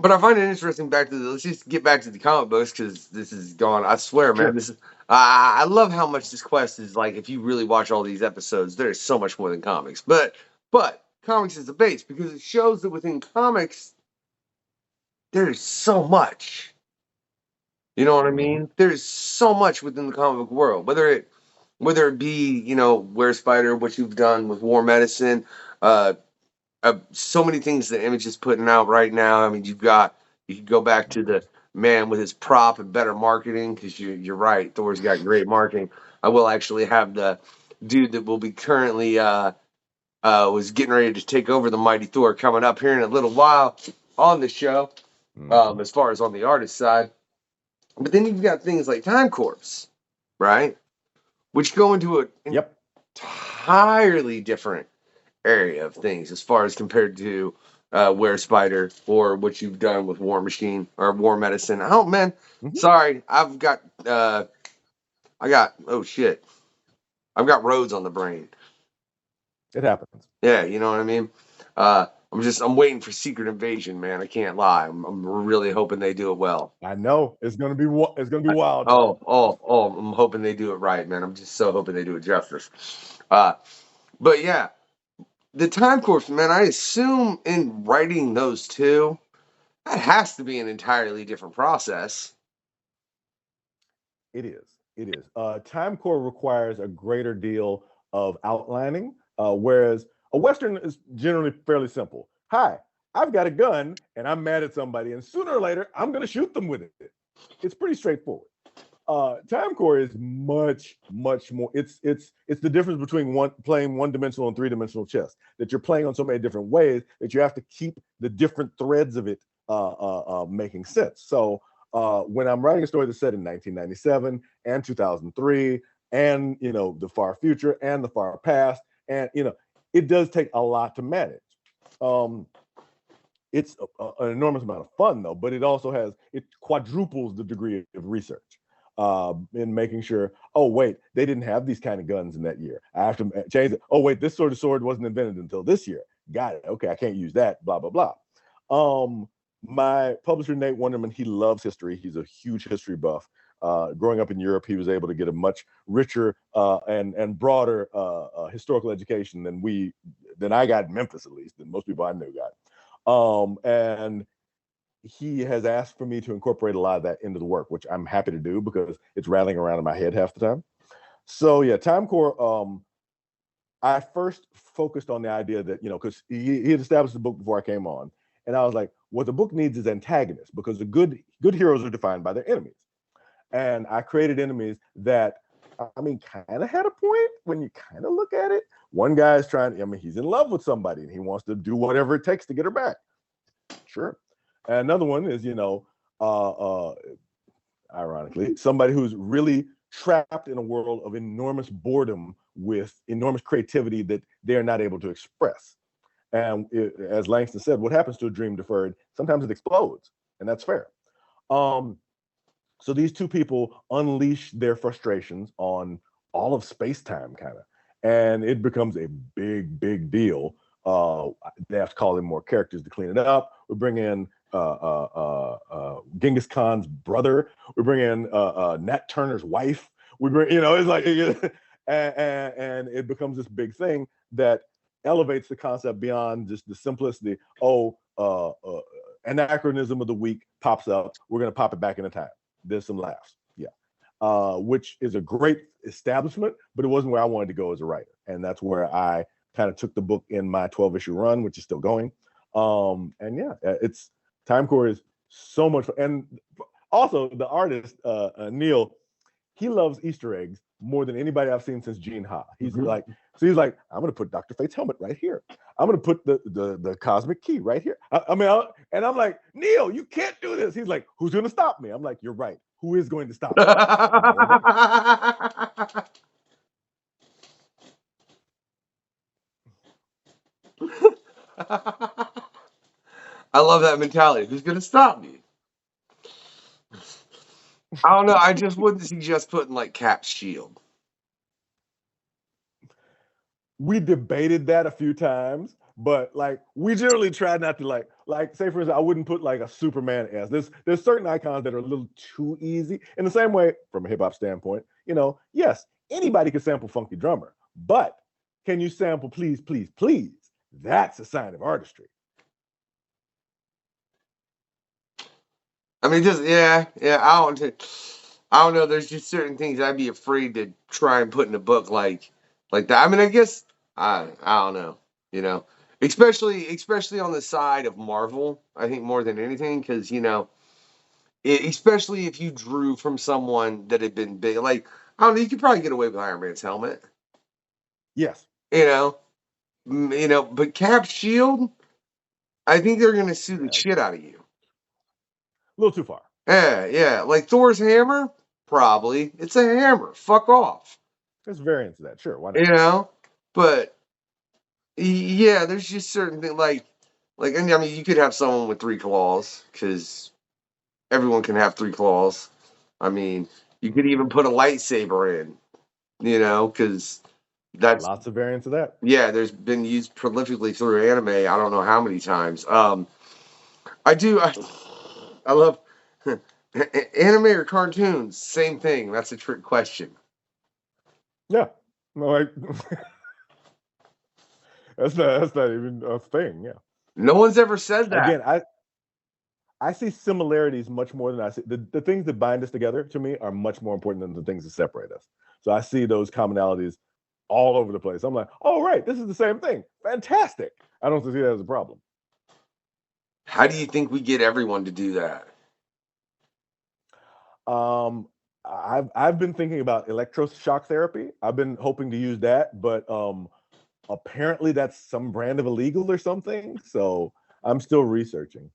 But I find it interesting. Let's just get back to the comic books because this is gone. I swear, man. Sure. This is. I love how much this quest is like. If you really watch all these episodes, there's so much more than comics. But comics is the base because it shows that within comics there's so much. You know what I mean? There's so much within the comic book world. Whether it be Were Spider, what you've done with War Medicine, uh, so many things that Image is putting out right now. I mean, you could go back to the man with his prop and better marketing because you're right. Thor's got great marketing. I will actually have the dude that will be currently was getting ready to take over the Mighty Thor coming up here in a little while on the show. As far as on the artist side, but then you've got things like Time Corps, right? Which go into an entirely different area of things as far as compared to Were Spider or what you've done with War Machine or War Medicine. Oh man, sorry, oh shit, I've got roads on the brain. It happens. Yeah, you know what I mean. I'm waiting for Secret Invasion, man. I can't lie. I'm really hoping they do it well. I know it's gonna be wild. I'm hoping they do it right, man. I'm just so hoping they do it justice. But yeah, the Time Corps, man. I assume in writing those two, that has to be an entirely different process. It is. It is. Time Core requires a greater deal of outlining, whereas a Western is generally fairly simple. Hi, I've got a gun and I'm mad at somebody, and sooner or later I'm going to shoot them with it. It's pretty straightforward. Time Core is much more. It's the difference between playing one-dimensional and three-dimensional chess. That you're playing on so many different ways that you have to keep the different threads of it making sense. So when I'm writing a story that's set in 1997 and 2003, and the far future and the far past, and it does take a lot to manage. It's an enormous amount of fun though, but it quadruples the degree of research in making sure, oh wait, they didn't have these kind of guns in that year. I have to change it. Oh wait, this sort of sword wasn't invented until this year. Got it. Okay, I can't use that. Blah blah blah. My publisher Nate Wonderman, he loves history. He's a huge history buff. Growing up in Europe, he was able to get a much richer and broader historical education than I got in Memphis, at least, than most people I knew got. And he has asked for me to incorporate a lot of that into the work, which I'm happy to do because it's rattling around in my head half the time. So yeah, Time Core. I first focused on the idea that, because he had established the book before I came on, and I was like, what the book needs is antagonists, because the good heroes are defined by their enemies. And I created enemies that, kind of had a point when you kind of look at it. One guy's he's in love with somebody and he wants to do whatever it takes to get her back. Sure. And another one is, ironically, somebody who's really trapped in a world of enormous boredom with enormous creativity that they're not able to express. And as Langston said, what happens to a dream deferred? Sometimes it explodes, and that's fair. So these two people unleash their frustrations on all of space-time, kind of, and it becomes a big, big deal. They have to call in more characters to clean it up. We bring in Genghis Khan's brother. We bring in Nat Turner's wife. We bring, it's like, and it becomes this big thing that elevates the concept beyond just the simplicity. Anachronism of the week pops up. We're going to pop it back into time. There's some laughs. Yeah. Which is a great establishment, but it wasn't where I wanted to go as a writer. And that's where I kind of took the book in my 12-issue run, which is still going. And yeah, it's Time Core is so much fun. And also the artist, Neil, he loves Easter eggs more than anybody I've seen since Gene Ha. He's like, I'm going to put Dr. Fate's helmet right here. I'm going to put the cosmic key right here. And I'm like, Neil, you can't do this. He's like, who's going to stop me? I'm like, you're right. Who is going to stop me? I love that mentality. Who's going to stop me? I don't know. I just wouldn't suggest putting like Cap's shield. We debated that a few times, but like we generally try not to like say for instance, I wouldn't put like a Superman S. There's certain icons that are a little too easy. In the same way, from a hip hop standpoint, yes, anybody can sample Funky Drummer, but can you sample Please, Please, Please? That's a sign of artistry. I mean, just yeah. I don't know. There's just certain things I'd be afraid to try and put in a book like that. I mean, I guess I don't know. Especially on the side of Marvel. I think more than anything, because especially if you drew from someone that had been big. Like I don't know, you could probably get away with Iron Man's helmet. Yes. But Cap's shield, I think they're gonna sue the shit out of you. A little too far. Yeah. Like Thor's hammer, probably. It's a hammer. Fuck off. There's variants of that, sure. Why not? But yeah, there's just certain things like I mean, you could have someone with 3 claws because everyone can have 3 claws. I mean, you could even put a lightsaber in, because that's lots of variants of that. Yeah, there's been used prolifically through anime. I don't know how many times. I love anime or cartoons. Same thing. That's a trick question. Yeah, like that's not even a thing. Yeah, no one's ever said that. Again, I see similarities much more than I see the things that bind us together. To me, are much more important than the things that separate us. So I see those commonalities all over the place. I'm like, oh right, this is the same thing. Fantastic. I don't see that as a problem. How do you think we get everyone to do that? I've been thinking about electroshock therapy. I've been hoping to use that, but apparently that's some brand of illegal or something. So I'm still researching.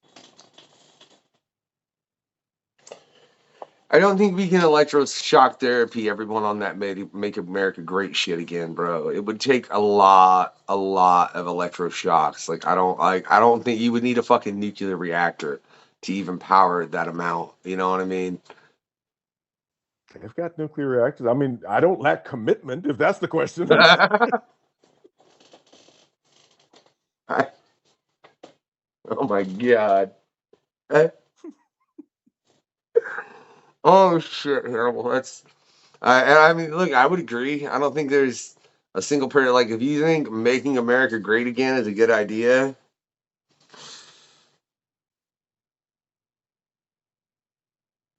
I don't think we can electroshock therapy everyone on that make America great shit again, bro. It would take a lot of electroshocks. Like I don't think you would need a fucking nuclear reactor to even power that amount. You know what I mean? They've got nuclear reactors. I mean, I don't lack commitment, if that's the question. Oh my god. Oh shit, Hannibal. That's and I mean, look, I would agree. I don't think there's a single person like if you think making America great again is a good idea.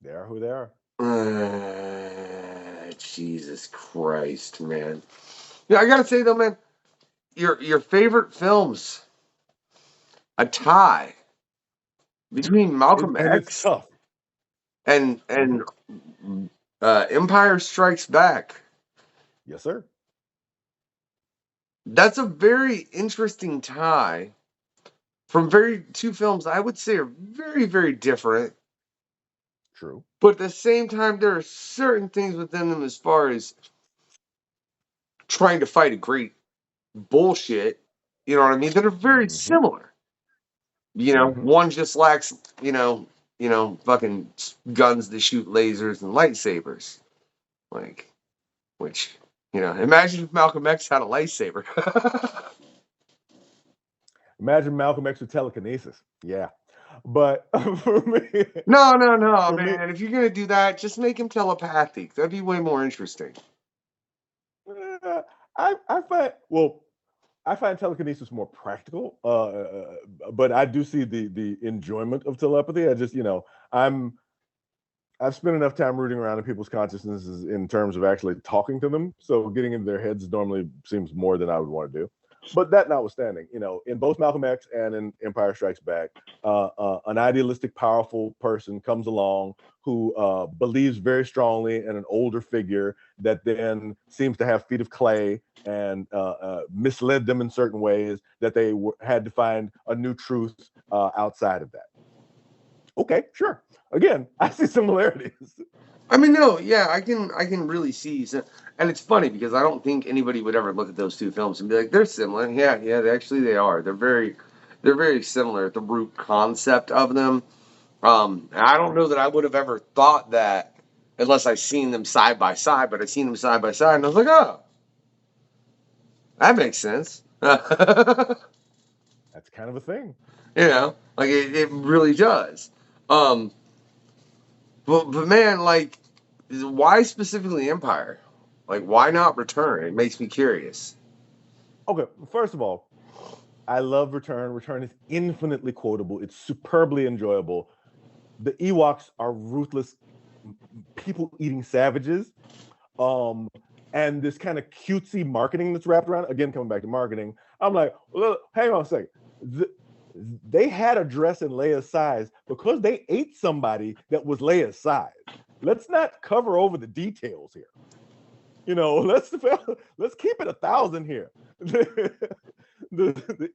They are who they are. Jesus Christ, man. Yeah, I gotta say though, man, your favorite films, a tie between Malcolm And it's X tough. and Empire Strikes Back. Yes, sir. That's a very interesting tie from two films I would say are very, very different. True. But at the same time, there are certain things within them as far as trying to fight a great bullshit, you know what I mean, that are very similar. You know, one just lacks, fucking guns that shoot lasers and lightsabers. Like, which, imagine if Malcolm X had a lightsaber. Imagine Malcolm X with telekinesis. Yeah. But for me, No, for me, man. If you're gonna do that, just make him telepathic. That'd be way more interesting. I find I find telekinesis more practical, but I do see the enjoyment of telepathy. I just I've spent enough time rooting around in people's consciousnesses in terms of actually talking to them. So getting into their heads normally seems more than I would want to do. But that notwithstanding, in both Malcolm X and in Empire Strikes Back, an idealistic, powerful person comes along who believes very strongly in an older figure that then seems to have feet of clay and misled them in certain ways that they had to find a new truth outside of that. Okay, sure. Again, I see similarities. I mean, no, yeah, I can really see, and it's funny because I don't think anybody would ever look at those two films and be like, they're similar. Yeah, actually they are. They're very similar. The root concept of them. I don't know that I would have ever thought that unless I seen them side by side, but I seen them side by side and I was like, oh, that makes sense. That's kind of a thing. Like it really does. Um, but man, like, why specifically Empire? Like, why not Return? It makes me curious. Okay, first of all, I love Return. Return is infinitely quotable. It's superbly enjoyable. The Ewoks are ruthless, people-eating savages. And this kind of cutesy marketing that's wrapped around. Again, coming back to marketing, I'm like, well, hang on a second. They had a dress in Leia's size because they ate somebody that was Leia's size. Let's not cover over the details here. Let's keep it 1,000 here. The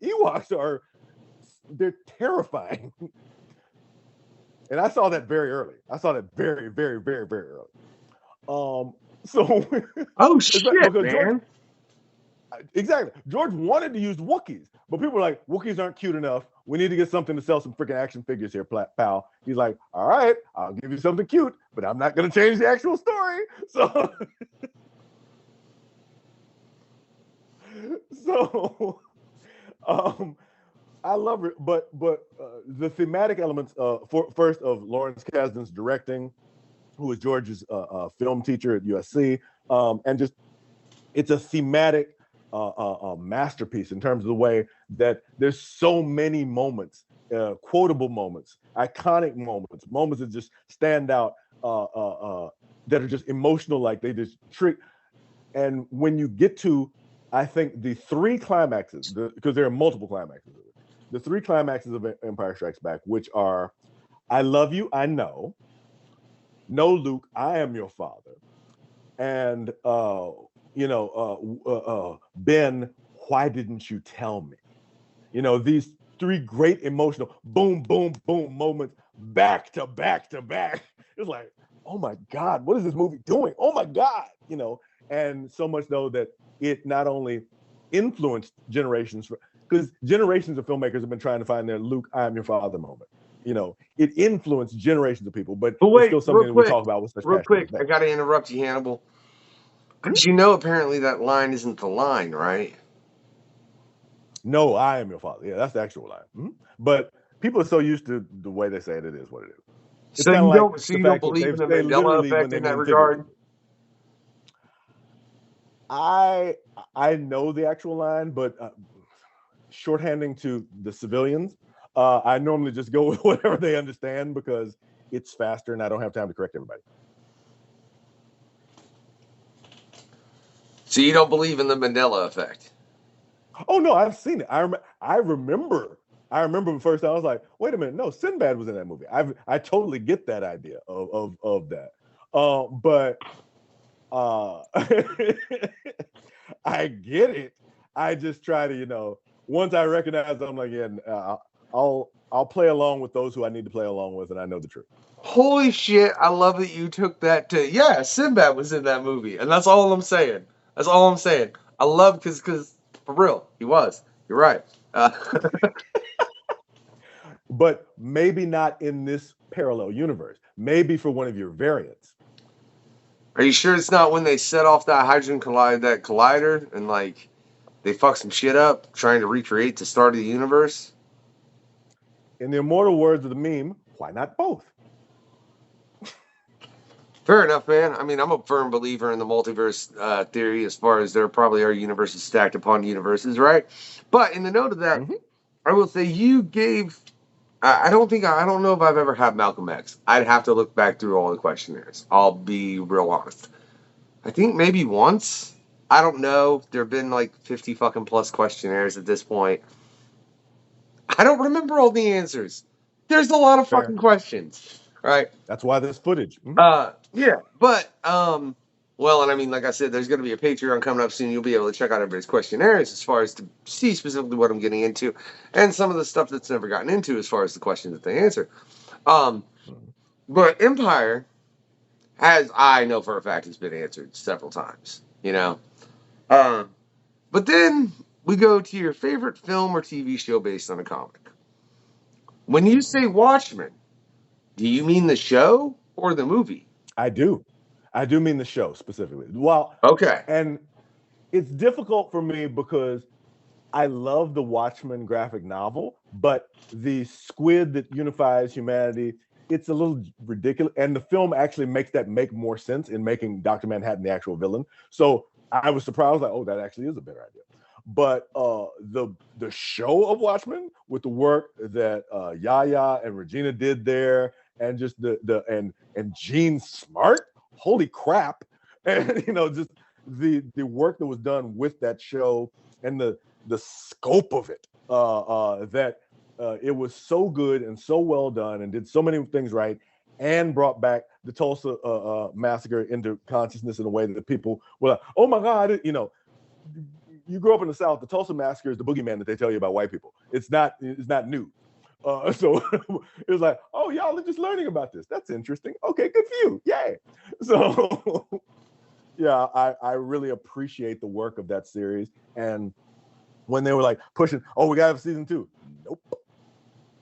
Ewoks they're terrifying. And I saw that very early. I saw that very, very, very, very early. So oh shit, man. George, exactly. George wanted to use Wookiees, but people were like, Wookiees aren't cute enough. We need to get something to sell some freaking action figures here, pal. He's like, all right, I'll give you something cute, but I'm not going to change the actual story. So, I love it, but the thematic elements, first of Lawrence Kasdan's directing, who is George's film teacher at USC, and just it's a thematic masterpiece in terms of the way that there's so many moments, quotable moments, iconic moments that just stand out, that are just emotional, like they just trick. And when you get to, I think the three climaxes, because there are multiple climaxes, the three climaxes of Empire Strikes Back, which are, I love you, I know. No, Luke, I am your father. And Ben, why didn't you tell me? These three great emotional boom, boom, boom moments back to back to back. It's like, oh my God, what is this movie doing? Oh my God, and so much though that it not only influenced generations, because generations of filmmakers have been trying to find their Luke, I am your father moment. It influenced generations of people, but it's wait, still something that we talk about with such real passionate quick, I respect. got to interrupt you, Hannibal. Hmm? Because you know, apparently that line isn't the line, right? No, I am your father. Yeah, that's the actual line. But people are so used to the way they say it, it is what it is. It's So kind of you like don't, so the you don't fact that believe in the they Mandela literally when effect they in that mean regard? figuratively. I know the actual line, but shorthanding to the civilians, I normally just go with whatever they understand because it's faster and I don't have time to correct everybody. So you don't believe in the Mandela effect? Oh no, I've seen it. I remember. I remember the first time I was like, wait a minute, no, Sinbad was in that movie. I totally get that idea of that. But I get it. I just try to, once I recognize it, I'm like, yeah, I'll play along with those who I need to play along with, and I know the truth. Holy shit! I love that you took that to yeah. Sinbad was in that movie, and that's all I'm saying. That's all I'm saying. I love because for real, he was. You're right. But maybe not in this parallel universe. Maybe for one of your variants. Are you sure it's not when they set off that collider and like they fuck some shit up trying to recreate the start of the universe? In the immortal words of the meme, why not both? Fair enough, man. I mean, I'm a firm believer in the multiverse theory as far as there probably are universes stacked upon universes, right? But in the note of that, Mm-hmm. I will say you gave. I don't know if I've ever had Malcolm X. I'd have to look back through all the questionnaires. I'll be real honest. I think maybe once. I don't know. There have been like 50 fucking plus questionnaires at this point. I don't remember all the answers. There's a lot of Fair. fucking questions, right? That's why there's footage. Mm-hmm. Yeah, but well, and I mean, like I said, there's going to be a Patreon coming up soon. You'll be able to check out everybody's questionnaires as far as to see specifically what I'm getting into, and some of the stuff that's never gotten into as far as the questions that they answer. Um, Mm-hmm. but Empire has, I know for a fact, has been answered several times. Um, but then we go to your favorite film or TV show based on a comic. When you say Watchmen, do you mean the show or the movie? I do. I do mean the show specifically. Well, Okay. and it's difficult for me because I love the Watchmen graphic novel, but the squid that unifies humanity, it's a little ridiculous. And the film actually makes that make more sense in making Dr. Manhattan the actual villain. So I was surprised, like, oh, that actually is a better idea. But the show of Watchmen with the work that Yaya and Regina did there, and just and Gene Smart, holy crap, and just the work that was done with that show and the scope of it, that it was so good and so well done and did so many things right and brought back the Tulsa massacre into consciousness in a way that people were like, oh my God, you grew up in the South, the Tulsa massacre is the boogeyman that they tell you about white people. It's not new. So it was like, oh, y'all are just learning about this. That's interesting. Okay, good for you. Yay. So yeah, I really appreciate the work of that series. And when they were like pushing, oh, we got to have season 2. Nope.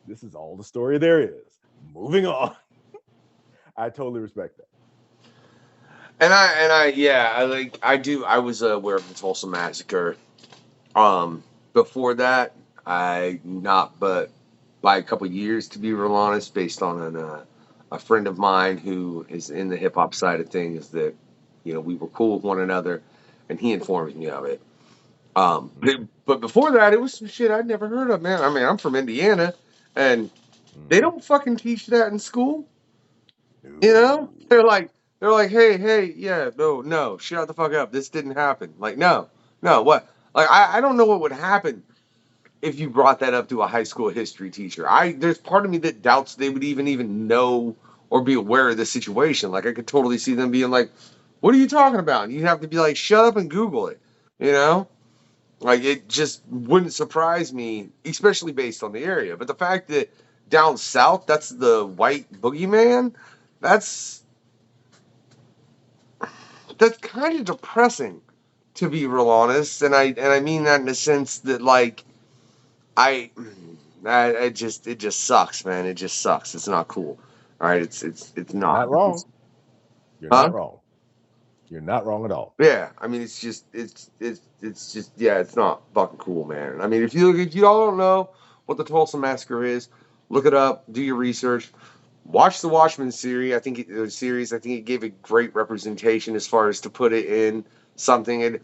This is all the story there is. Moving on. I totally respect that. Yeah, I was aware of the Tulsa massacre. Before that, I not, but by a couple years, to be real honest, based on a friend of mine who is in the hip hop side of things, that we were cool with one another, and he informed me of it. But before that, it was some shit I'd never heard of, man. I mean, I'm from Indiana, and they don't fucking teach that in school. You know, No. they're like, hey, yeah, no, shut the fuck up. This didn't happen. Like, no, what? Like, I don't know what would happen if you brought that up to a high school history teacher. There's part of me that doubts they would even know or be aware of the situation. Like, I could totally see them being like, "What are you talking about?" And you'd have to be like, "Shut up and Google it." You know, like it just wouldn't surprise me, especially based on the area. But the fact that down south, that's the white boogeyman. That's that's kind of depressing, to be real honest. And I mean that in the sense that like it just sucks, man. It just sucks. It's not cool. All right, it's You're not. not wrong. You're Huh? not wrong. You're not wrong at all. Yeah, I mean it's just yeah, it's not fucking cool, man. I mean if you all don't know what the Tulsa Massacre is, look it up, do your research, watch the Watchmen series. I think it gave a great representation as far as to put it in something. And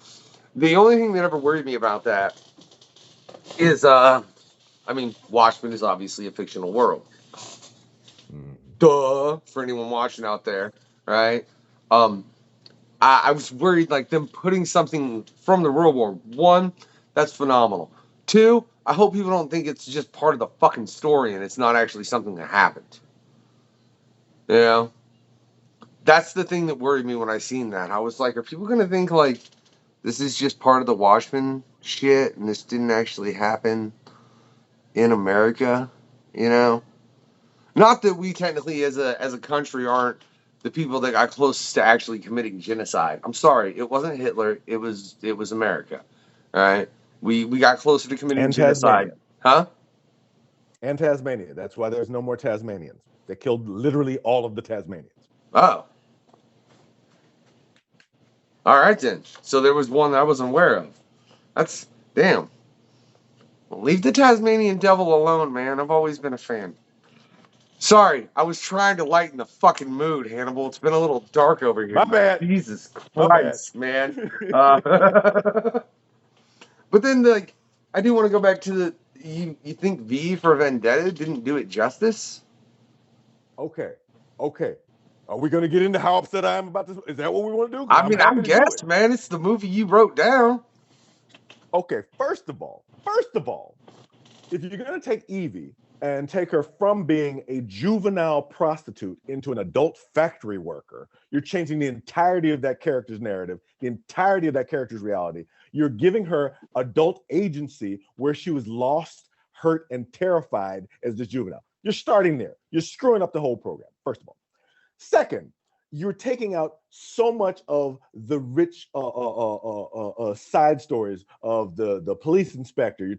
the only thing that ever worried me about that is I mean Watchmen is obviously a fictional world. Duh, for anyone watching out there, right? I was worried like them putting something from the real world. One, that's phenomenal. Two, I hope people don't think it's just part of the fucking story and it's not actually something that happened. You know? That's the thing that worried me when I seen that. I was like, are people gonna think like this is just part of the Watchmen shit and this didn't actually happen in America? You know? Not that we technically as a country aren't the people that got closest to actually committing genocide. I'm sorry, it wasn't Hitler, it was America. All right? We got closer to committing And genocide. Tasmania. Huh? And Tasmania. That's why there's no more Tasmanians. They killed literally all of the Tasmanians. Oh. All right then. So there was one that I wasn't aware of. That's damn. Well, leave the Tasmanian devil alone, man. I've always been a fan. Sorry, I was trying to lighten the fucking mood, Hannibal. It's been a little dark over here. My bad. Jesus My Christ, bad. man. But then, like, I do want to go back to the. You think V for Vendetta didn't do it justice? Okay. Are we going to get into how upset I am about this? Is that what we want to do? I mean, I happy to do guess, it. man. It's the movie you wrote down. Okay, first of all, if you're going to take Evie and take her from being a juvenile prostitute into an adult factory worker, you're changing the entirety of that character's narrative, the entirety of that character's reality. You're giving her adult agency where she was lost, hurt, and terrified as this juvenile. You're starting there. You're screwing up the whole program, first of all. Second, you're taking out so much of the rich side stories of the police inspector. You're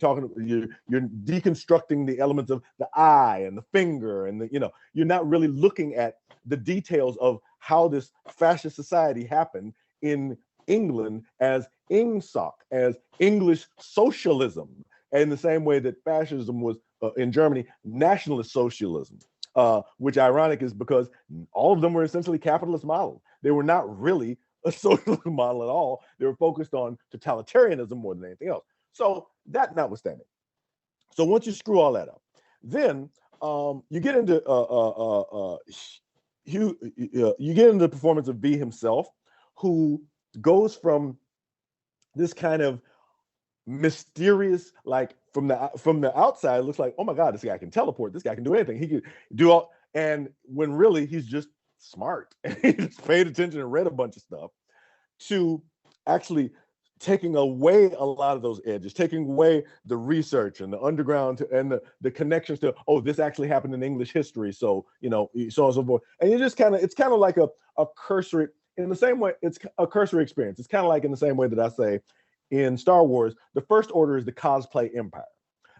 deconstructing the elements of the eye and the finger, and you're not really looking at the details of how this fascist society happened in England as Ingsoc, as English socialism, in the same way that fascism was in Germany nationalist socialism. Which ironic is because all of them were essentially capitalist models. They were not really a socialist model at all. They were focused on totalitarianism more than anything else. So that notwithstanding. So once you screw all that up, then you get into you get into the performance of V himself, who goes from this kind of mysterious, like from the outside, it looks like, oh my God, this guy can teleport, this guy can do anything, he can do all, and when really he's just smart and he just paid attention and read a bunch of stuff, to actually taking away a lot of those edges, taking away the research and the underground and the connections to, oh, this actually happened in English history, so so on and so forth. And you just it's kind of like a cursory, in the same way, it's a cursory experience. It's kind of like in the same way that I say in Star Wars, the First Order is the cosplay empire.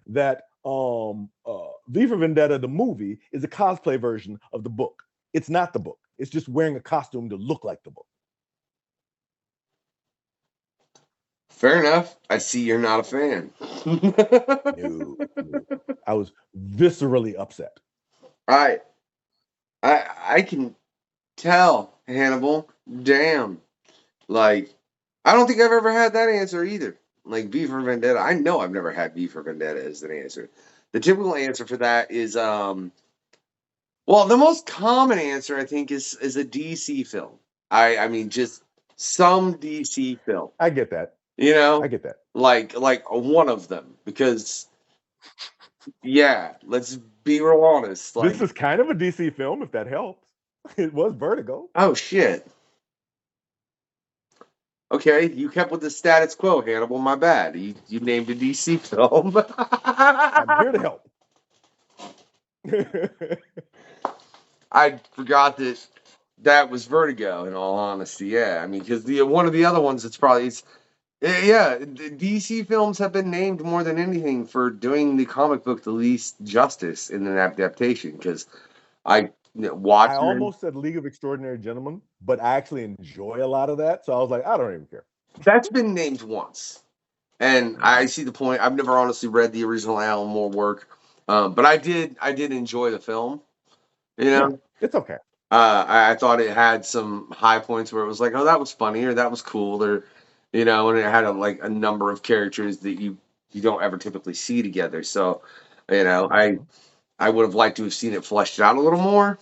That V for Vendetta, the movie, is a cosplay version of the book. It's not the book. It's just wearing a costume to look like the book. Fair enough. I see you're not a fan. No. I was viscerally upset. I can tell, Hannibal. Damn. Like, I don't think I've ever had that answer either. Like V for Vendetta. I know I've never had V for Vendetta as an answer. The typical answer for that is well, the most common answer I think is a DC film. I mean just some DC film. I get that. I get that. Like one of them, because yeah, let's be real honest. Like, this is kind of a DC film, if that helps. It was Vertigo. Oh shit. Okay, you kept with the status quo, Hannibal. My bad. You named a DC film. I'm here to help. I forgot that That was Vertigo, in all honesty. Yeah, I mean, because the one of the other ones, DC films have been named more than anything for doing the comic book the least justice in an adaptation. Because I I Watchmen. almost said League of Extraordinary Gentlemen, but I actually enjoy a lot of that, so I was like, I don't even care. That's been named once, and I see the point. I've never honestly read the original Alan Moore work, but I did. I did enjoy the film. You Yeah, know, it's okay. I thought it had some high points where it was like, oh, that was funny, or that was cool, or and it had a number of characters that you don't ever typically see together. So, I would have liked to have seen it fleshed out a little more.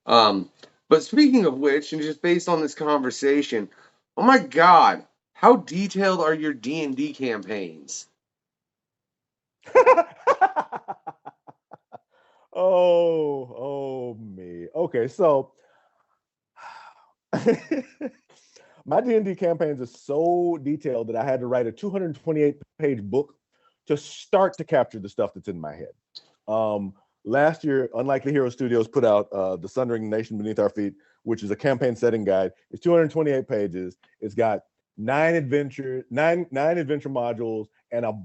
Um, but speaking of which, and just based on this conversation, oh my God, how detailed are your D&D campaigns? Oh me. Okay, so my D&D campaigns are so detailed that I had to write a 228-page book to start to capture the stuff that's in my head. Last year, Unlikely Hero Studios put out The Sundering Nation Beneath Our Feet, which is a campaign setting guide. It's 228 pages. It's got nine adventure modules and a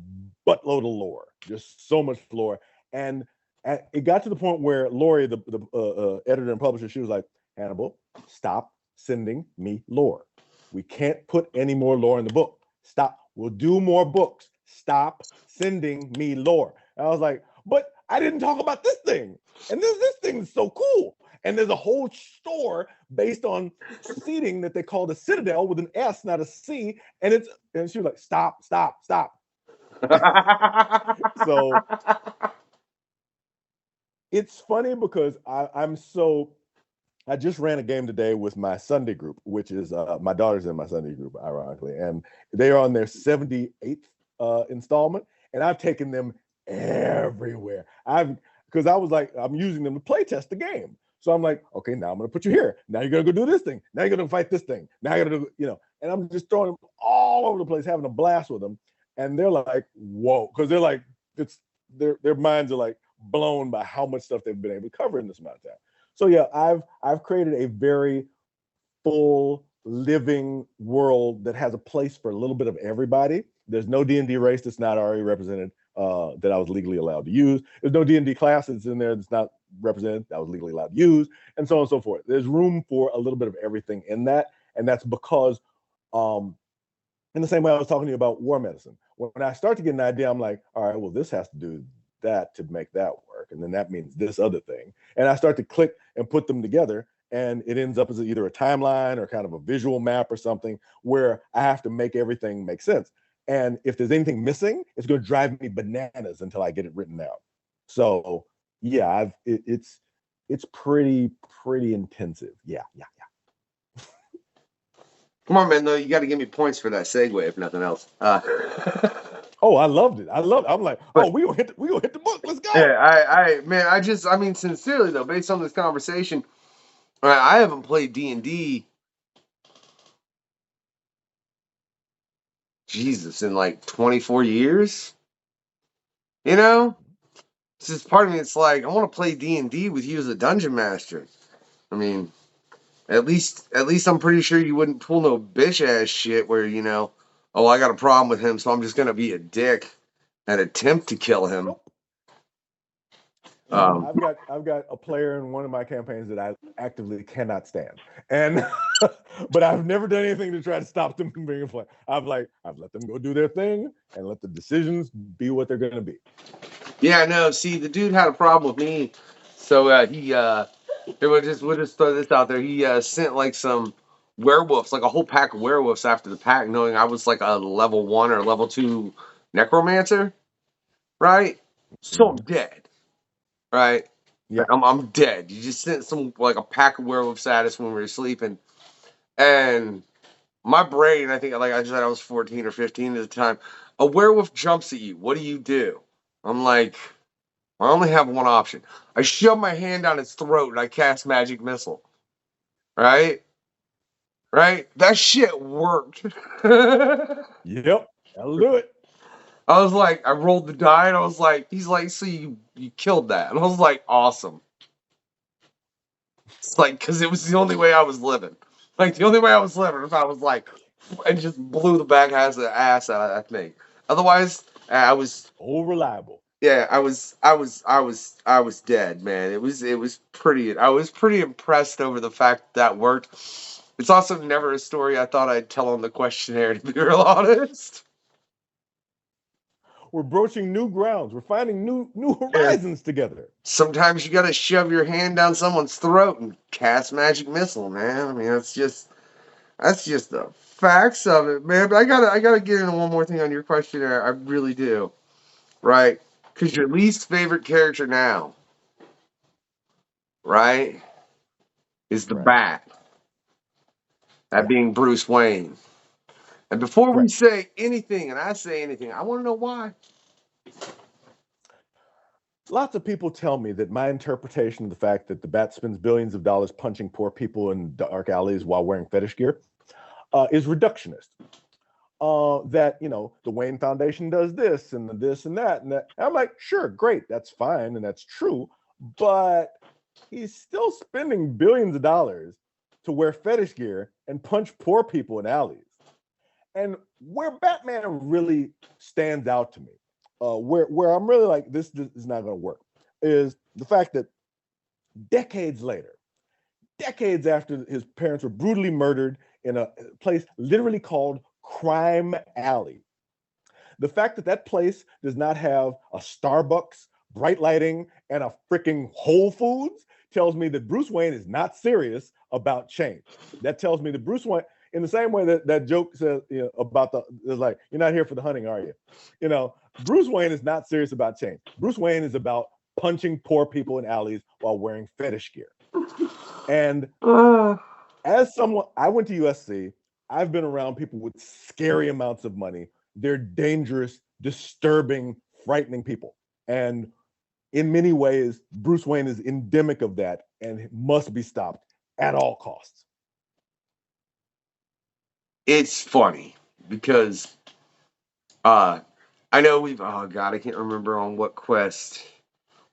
buttload of lore. Just so much lore. And it got to the point where Lori, the editor and publisher, she was like, Hannibal, stop sending me lore. We can't put any more lore in the book. Stop. We'll do more books. Stop sending me lore. And I was like, but I didn't talk about this thing. And this thing is so cool. And there's a whole store based on seating that they call the Citadel with an S, not a C. And she was like, stop. So it's funny because I just ran a game today with my Sunday group, which is my daughter's in my Sunday group, ironically, and they are on their 78th installment, and I've taken them everywhere. Because I was like, I'm using them to play test the game. So I'm like, okay, now I'm going to put you here. Now you're going to go do this thing. Now you're going to fight this thing. Now you're going to do, and I'm just throwing them all over the place, having a blast with them. And they're like, whoa, because they're like, their minds are like blown by how much stuff they've been able to cover in this amount of time. So yeah, I've created a very full living world that has a place for a little bit of everybody. There's no D&D race that's not already represented that I was legally allowed to use. There's no D&D class that's in there that's not represented that I was legally allowed to use, and so on and so forth. There's room for a little bit of everything in that, and that's because in the same way I was talking to you about war medicine. When I start to get an idea, I'm like, all right, well, this has to do that to make that work. And then that means this other thing. And I start to click and put them together. And it ends up as either a timeline or kind of a visual map or something where I have to make everything make sense. And if there's anything missing, it's going to drive me bananas until I get it written out. So yeah, it's pretty intensive. Yeah. Come on, man, though, you got to give me points for that segue, if nothing else. Oh, I loved it. I'm like, we gonna hit the book. Let's go. Yeah, I mean, sincerely though, based on this conversation, I haven't played D&D, Jesus, in like 24 years. It's just part of me. It's like I want to play D&D with you as a dungeon master. I mean, at least I'm pretty sure you wouldn't pull no bitch ass shit where oh, I got a problem with him, so I'm just gonna be a dick and attempt to kill him. Nope. I've got a player in one of my campaigns that I actively cannot stand, and but I've never done anything to try to stop them from being a player. I've let them go do their thing and let the decisions be what they're going to be. Yeah, no. See, the dude had a problem with me, so we'll just throw this out there. He sent like some werewolves, like a whole pack of werewolves after the pack, knowing I was like a level 1 or level 2 necromancer, right? So I'm dead, right? Yeah, I'm dead. You just sent a pack of werewolves at us when we were sleeping, and my brain, I think, like I said, I was 14 or 15 at the time. A werewolf jumps at you. What do? I'm like, I only have one option. I shove my hand down its throat and I cast magic missile. Right? Right? That shit worked. yep, that'll do it. I was like, I rolled the die and I was like, he's like, so you killed that. And I was like, awesome. It's like, because it was the only way I was living. Like, the only way I was living if I was like, and just blew the back ass out of that thing. Otherwise, I was, Oh, reliable. yeah, I was dead, man. It was pretty. I was pretty impressed over the fact that worked. It's also never a story I thought I'd tell on the questionnaire, to be real honest. We're broaching new grounds. We're finding new Yeah. horizons together. Sometimes you gotta shove your hand down someone's throat and cast magic missile, man. I mean, that's just the facts of it, man. But I gotta get into one more thing on your questionnaire. I really do, right? Because your least favorite character now, right, is the Right. Bat. That Yeah. being Bruce Wayne. And before we Correct. say anything, and I say anything, I want to know why. Lots of people tell me that my interpretation of the fact that the Bat spends billions of dollars punching poor people in dark alleys while wearing fetish gear is reductionist. That the Wayne Foundation does this and this and that and that. And I'm like, sure, great, that's fine and that's true, but he's still spending billions of dollars to wear fetish gear and punch poor people in alleys. And where Batman really stands out to me, where I'm really like, this is not going to work, is the fact that decades later, decades after his parents were brutally murdered in a place literally called Crime Alley, the fact that that place does not have a Starbucks, bright lighting, and a freaking Whole Foods tells me that Bruce Wayne is not serious about change. That tells me that Bruce Wayne, in the same way that that joke says about it's like, you're not here for the hunting, are you? Bruce Wayne is not serious about change. Bruce Wayne is about punching poor people in alleys while wearing fetish gear. And as someone, I went to USC. I've been around people with scary amounts of money. They're dangerous, disturbing, frightening people. And in many ways, Bruce Wayne is endemic of that and must be stopped at all costs. It's funny because I know oh god, I can't remember on what quest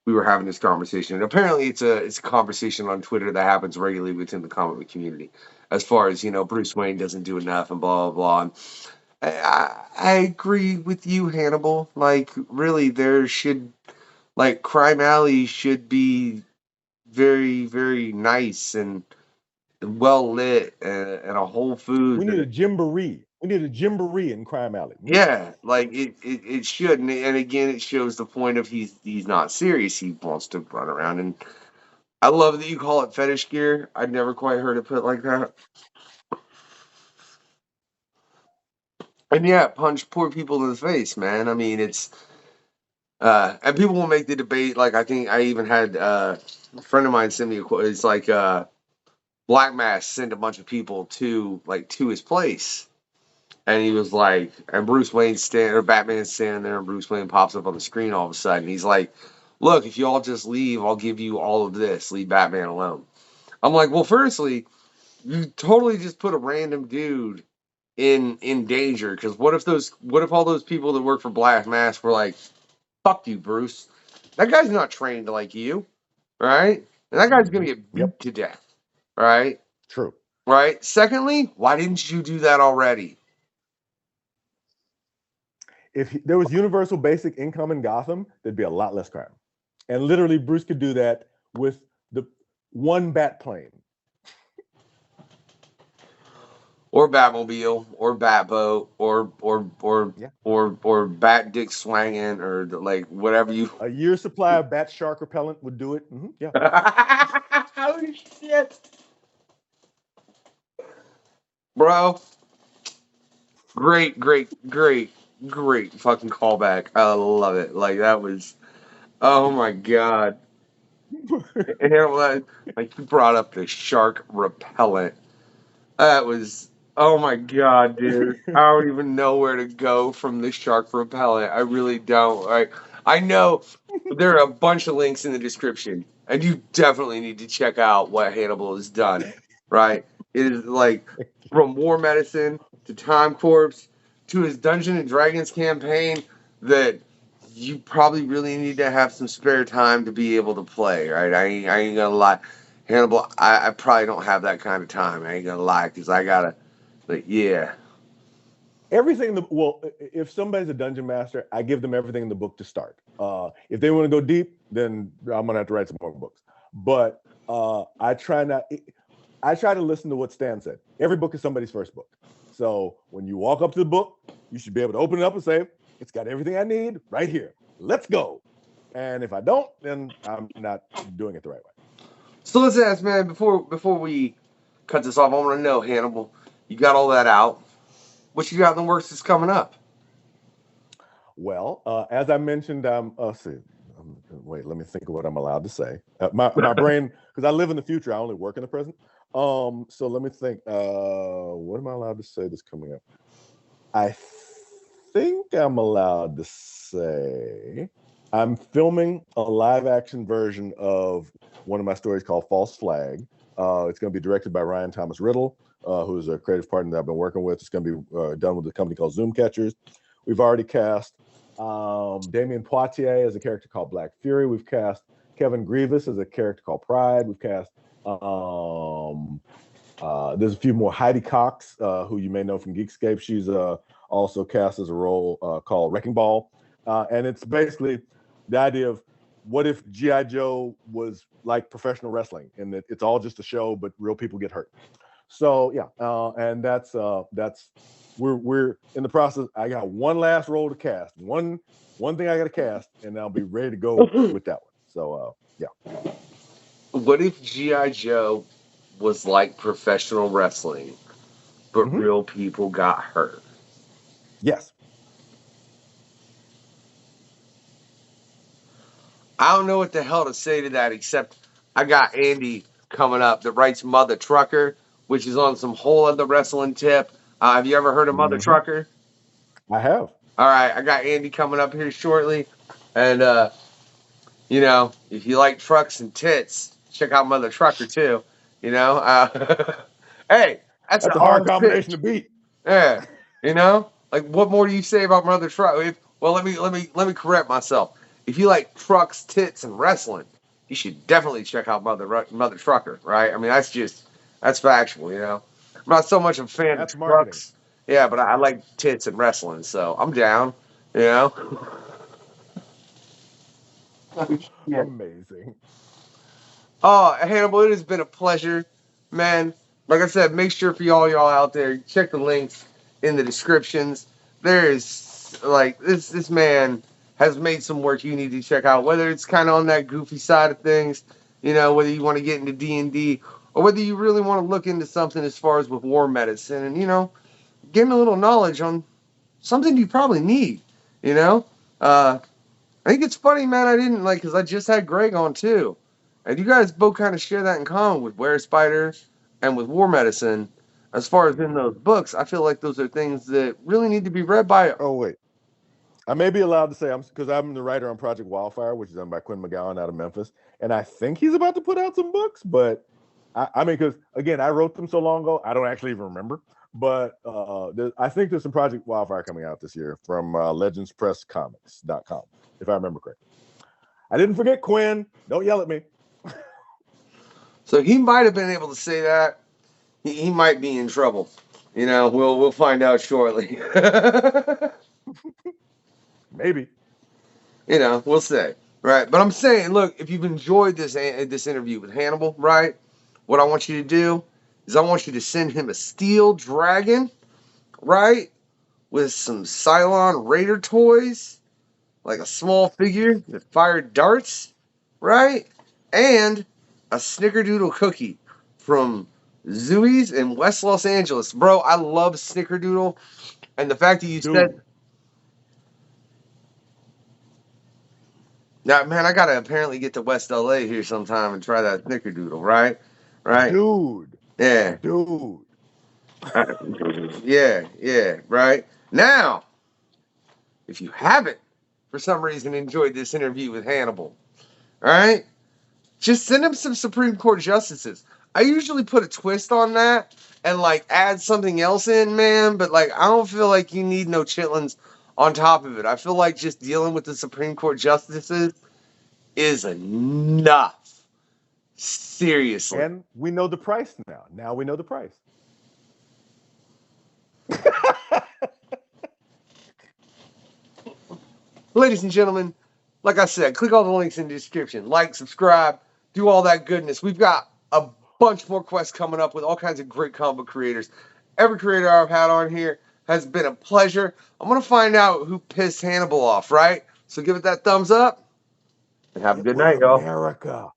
we were having this conversation. And apparently it's a conversation on Twitter that happens regularly within the comic book community. As far as, Bruce Wayne doesn't do enough and blah blah blah. I agree with you, Hannibal. Like, really, there should, like, Crime Alley should be very, very nice and well lit, and a Whole Foods. We need a Gymboree. We need a Gymboree in Crime Alley. Yeah, like it should, and again, it shows the point of he's not serious. He wants to run around, and I love that you call it fetish gear. I'd never quite heard it put like that. And yeah, punch poor people in the face, man. I mean, it's and people will make the debate. Like, I think I even had a friend of mine send me a quote. It's like Black Mass sent a bunch of people to his place. And he was like, and Bruce Wayne's standing, or Batman's standing there, and Bruce Wayne pops up on the screen all of a sudden. He's like, look, if you all just leave, I'll give you all of this. Leave Batman alone. I'm like, well, firstly, you totally just put a random dude in danger. Because what if all those people that work for Black Mask were like, fuck you, Bruce. That guy's not trained like you, right? And that guy's gonna get beat Yep. to death, right? True. Right? Secondly, why didn't you do that already? If there was universal basic income in Gotham, there'd be a lot less crime. And literally, Bruce could do that with the one bat plane. Or Batmobile, or Batboat, Yeah. or Bat Dick swanging, or like whatever you. A year's supply of bat shark repellent would do it. Mm-hmm. Yeah. Oh shit, bro! Great, great, great, great fucking callback. I love it. Like, that was. Oh my god. And like, you brought up the shark repellent. That was, oh my god, dude. I don't even know where to go from the shark repellent. I really don't. I know there are a bunch of links in the description, and you definitely need to check out what Hannibal has done. Right? It is like, from War Medicine to Time Corpse to his Dungeon and Dragons campaign, that you probably really need to have some spare time to be able to play. Right? I ain't gonna lie. Hannibal, I probably don't have that kind of time. I ain't gonna lie, because I gotta, like, yeah. Everything. If somebody's a dungeon master, I give them everything in the book to start. If they want to go deep, then I'm gonna have to write some more books. But I try not. I try to listen to what Stan said. Every book is somebody's first book. So when you walk up to the book, you should be able to open it up and say, "It's got everything I need right here. Let's go." And if I don't, then I'm not doing it the right way. So let's ask, man, before we cut this off, I want to know, Hannibal, you got all that out. What you got in the works that's coming up? Well, as I mentioned, see, wait, let me think of what I'm allowed to say. My brain, because I live in the future, I only work in the present. So let me think. What am I allowed to say that's coming up? I think I'm allowed to say I'm filming a live action version of one of my stories called False Flag. It's going to be directed by Ryan Thomas Riddle, who's a creative partner that I've been working with. It's going to be done with a company called Zoom Catchers. We've already cast Damien Poitier as a character called Black Fury. We've cast Kevin Grievous as a character called Pride. We've cast there's a few more. Heidi Cox, who you may know from Geekscape. She's also cast as a role called Wrecking Ball. And it's basically the idea of what if G.I. Joe was like professional wrestling and that it's all just a show, but real people get hurt. So yeah, and that's we're in the process. I got one last role to cast, one thing I got to cast, and I'll be ready to go with that one. So yeah. What if G.I. Joe was like professional wrestling, but real people got hurt? Yes. I don't know what the hell to say to that, except I got Andy coming up that writes Mother Trucker, which is on some whole other wrestling tip. Have you ever heard of Mother Trucker? I have. All right, I got Andy coming up here shortly, and you know, if you like trucks and tits, check out Mother Trucker too. You know, hey, that's an a hard honest combination pitch. to beat. Yeah, you know, like what more do you say about Mother Trucker? Well, let me correct myself. If you like trucks, tits, and wrestling, you should definitely check out Mother Trucker. Right? I mean, that's factual. You know, I'm not so much a fan That's of marketing. trucks. Yeah, but I like tits and wrestling, so I'm down. You know. Yeah. Amazing. Oh, Hannibal, it has been a pleasure, man. Like I said, make sure for y'all out there, check the links in the descriptions. There is like this man has made some work you need to check out. Whether it's kind of on that goofy side of things, you know, whether you want to get into D&D or whether you really want to look into something as far as with war medicine and getting a little knowledge on something you probably need. You know, I think it's funny, man. I didn't like because I just had Greg on too, and you guys both kind of share that in common with Were Spider and with War Medicine. As far as in those books, I feel like those are things that really need to be read by. Oh wait, I may be allowed to say I'm the writer on Project Wildfire, which is done by Quinn McGowan out of Memphis, and I think he's about to put out some books. But I mean, because again, I wrote them so long ago, I don't actually even remember. But I think there's some Project Wildfire coming out this year from legendspresscomics.com, if I remember correctly. I didn't forget Quinn. Don't yell at me. So he might have been able to say that. He might be in trouble. You know, we'll find out shortly. Maybe. You know, we'll see. Right. But I'm saying, look, if you've enjoyed this interview with Hannibal, right? What I want you to do is I want you to send him a steel dragon, right? With some Cylon Raider toys, like a small figure that fired darts, right? And a Snickerdoodle cookie from Zooey's in West Los Angeles. Bro, I love Snickerdoodle. And the fact that you said, now, man, I gotta apparently get to West LA here sometime and try that Snickerdoodle, right? Right? Dude. Yeah. Dude. Yeah, right? Now, if you haven't, for some reason, enjoyed this interview with Hannibal, all right? Just send him some Supreme Court justices. I usually put a twist on that and like add something else in, man, but like I don't feel like you need no chitlins on top of it. I feel like just dealing with the Supreme Court justices is enough. Seriously. And we know the price now. Now we know the price. Ladies and gentlemen, like I said, click all the links in the description. Like, subscribe, do all that goodness. We've got a bunch more quests coming up with all kinds of great comic book creators. Every creator I've had on here has been a pleasure. I'm going to find out who pissed Hannibal off, right? So give it that thumbs up and have a good night, y'all. America.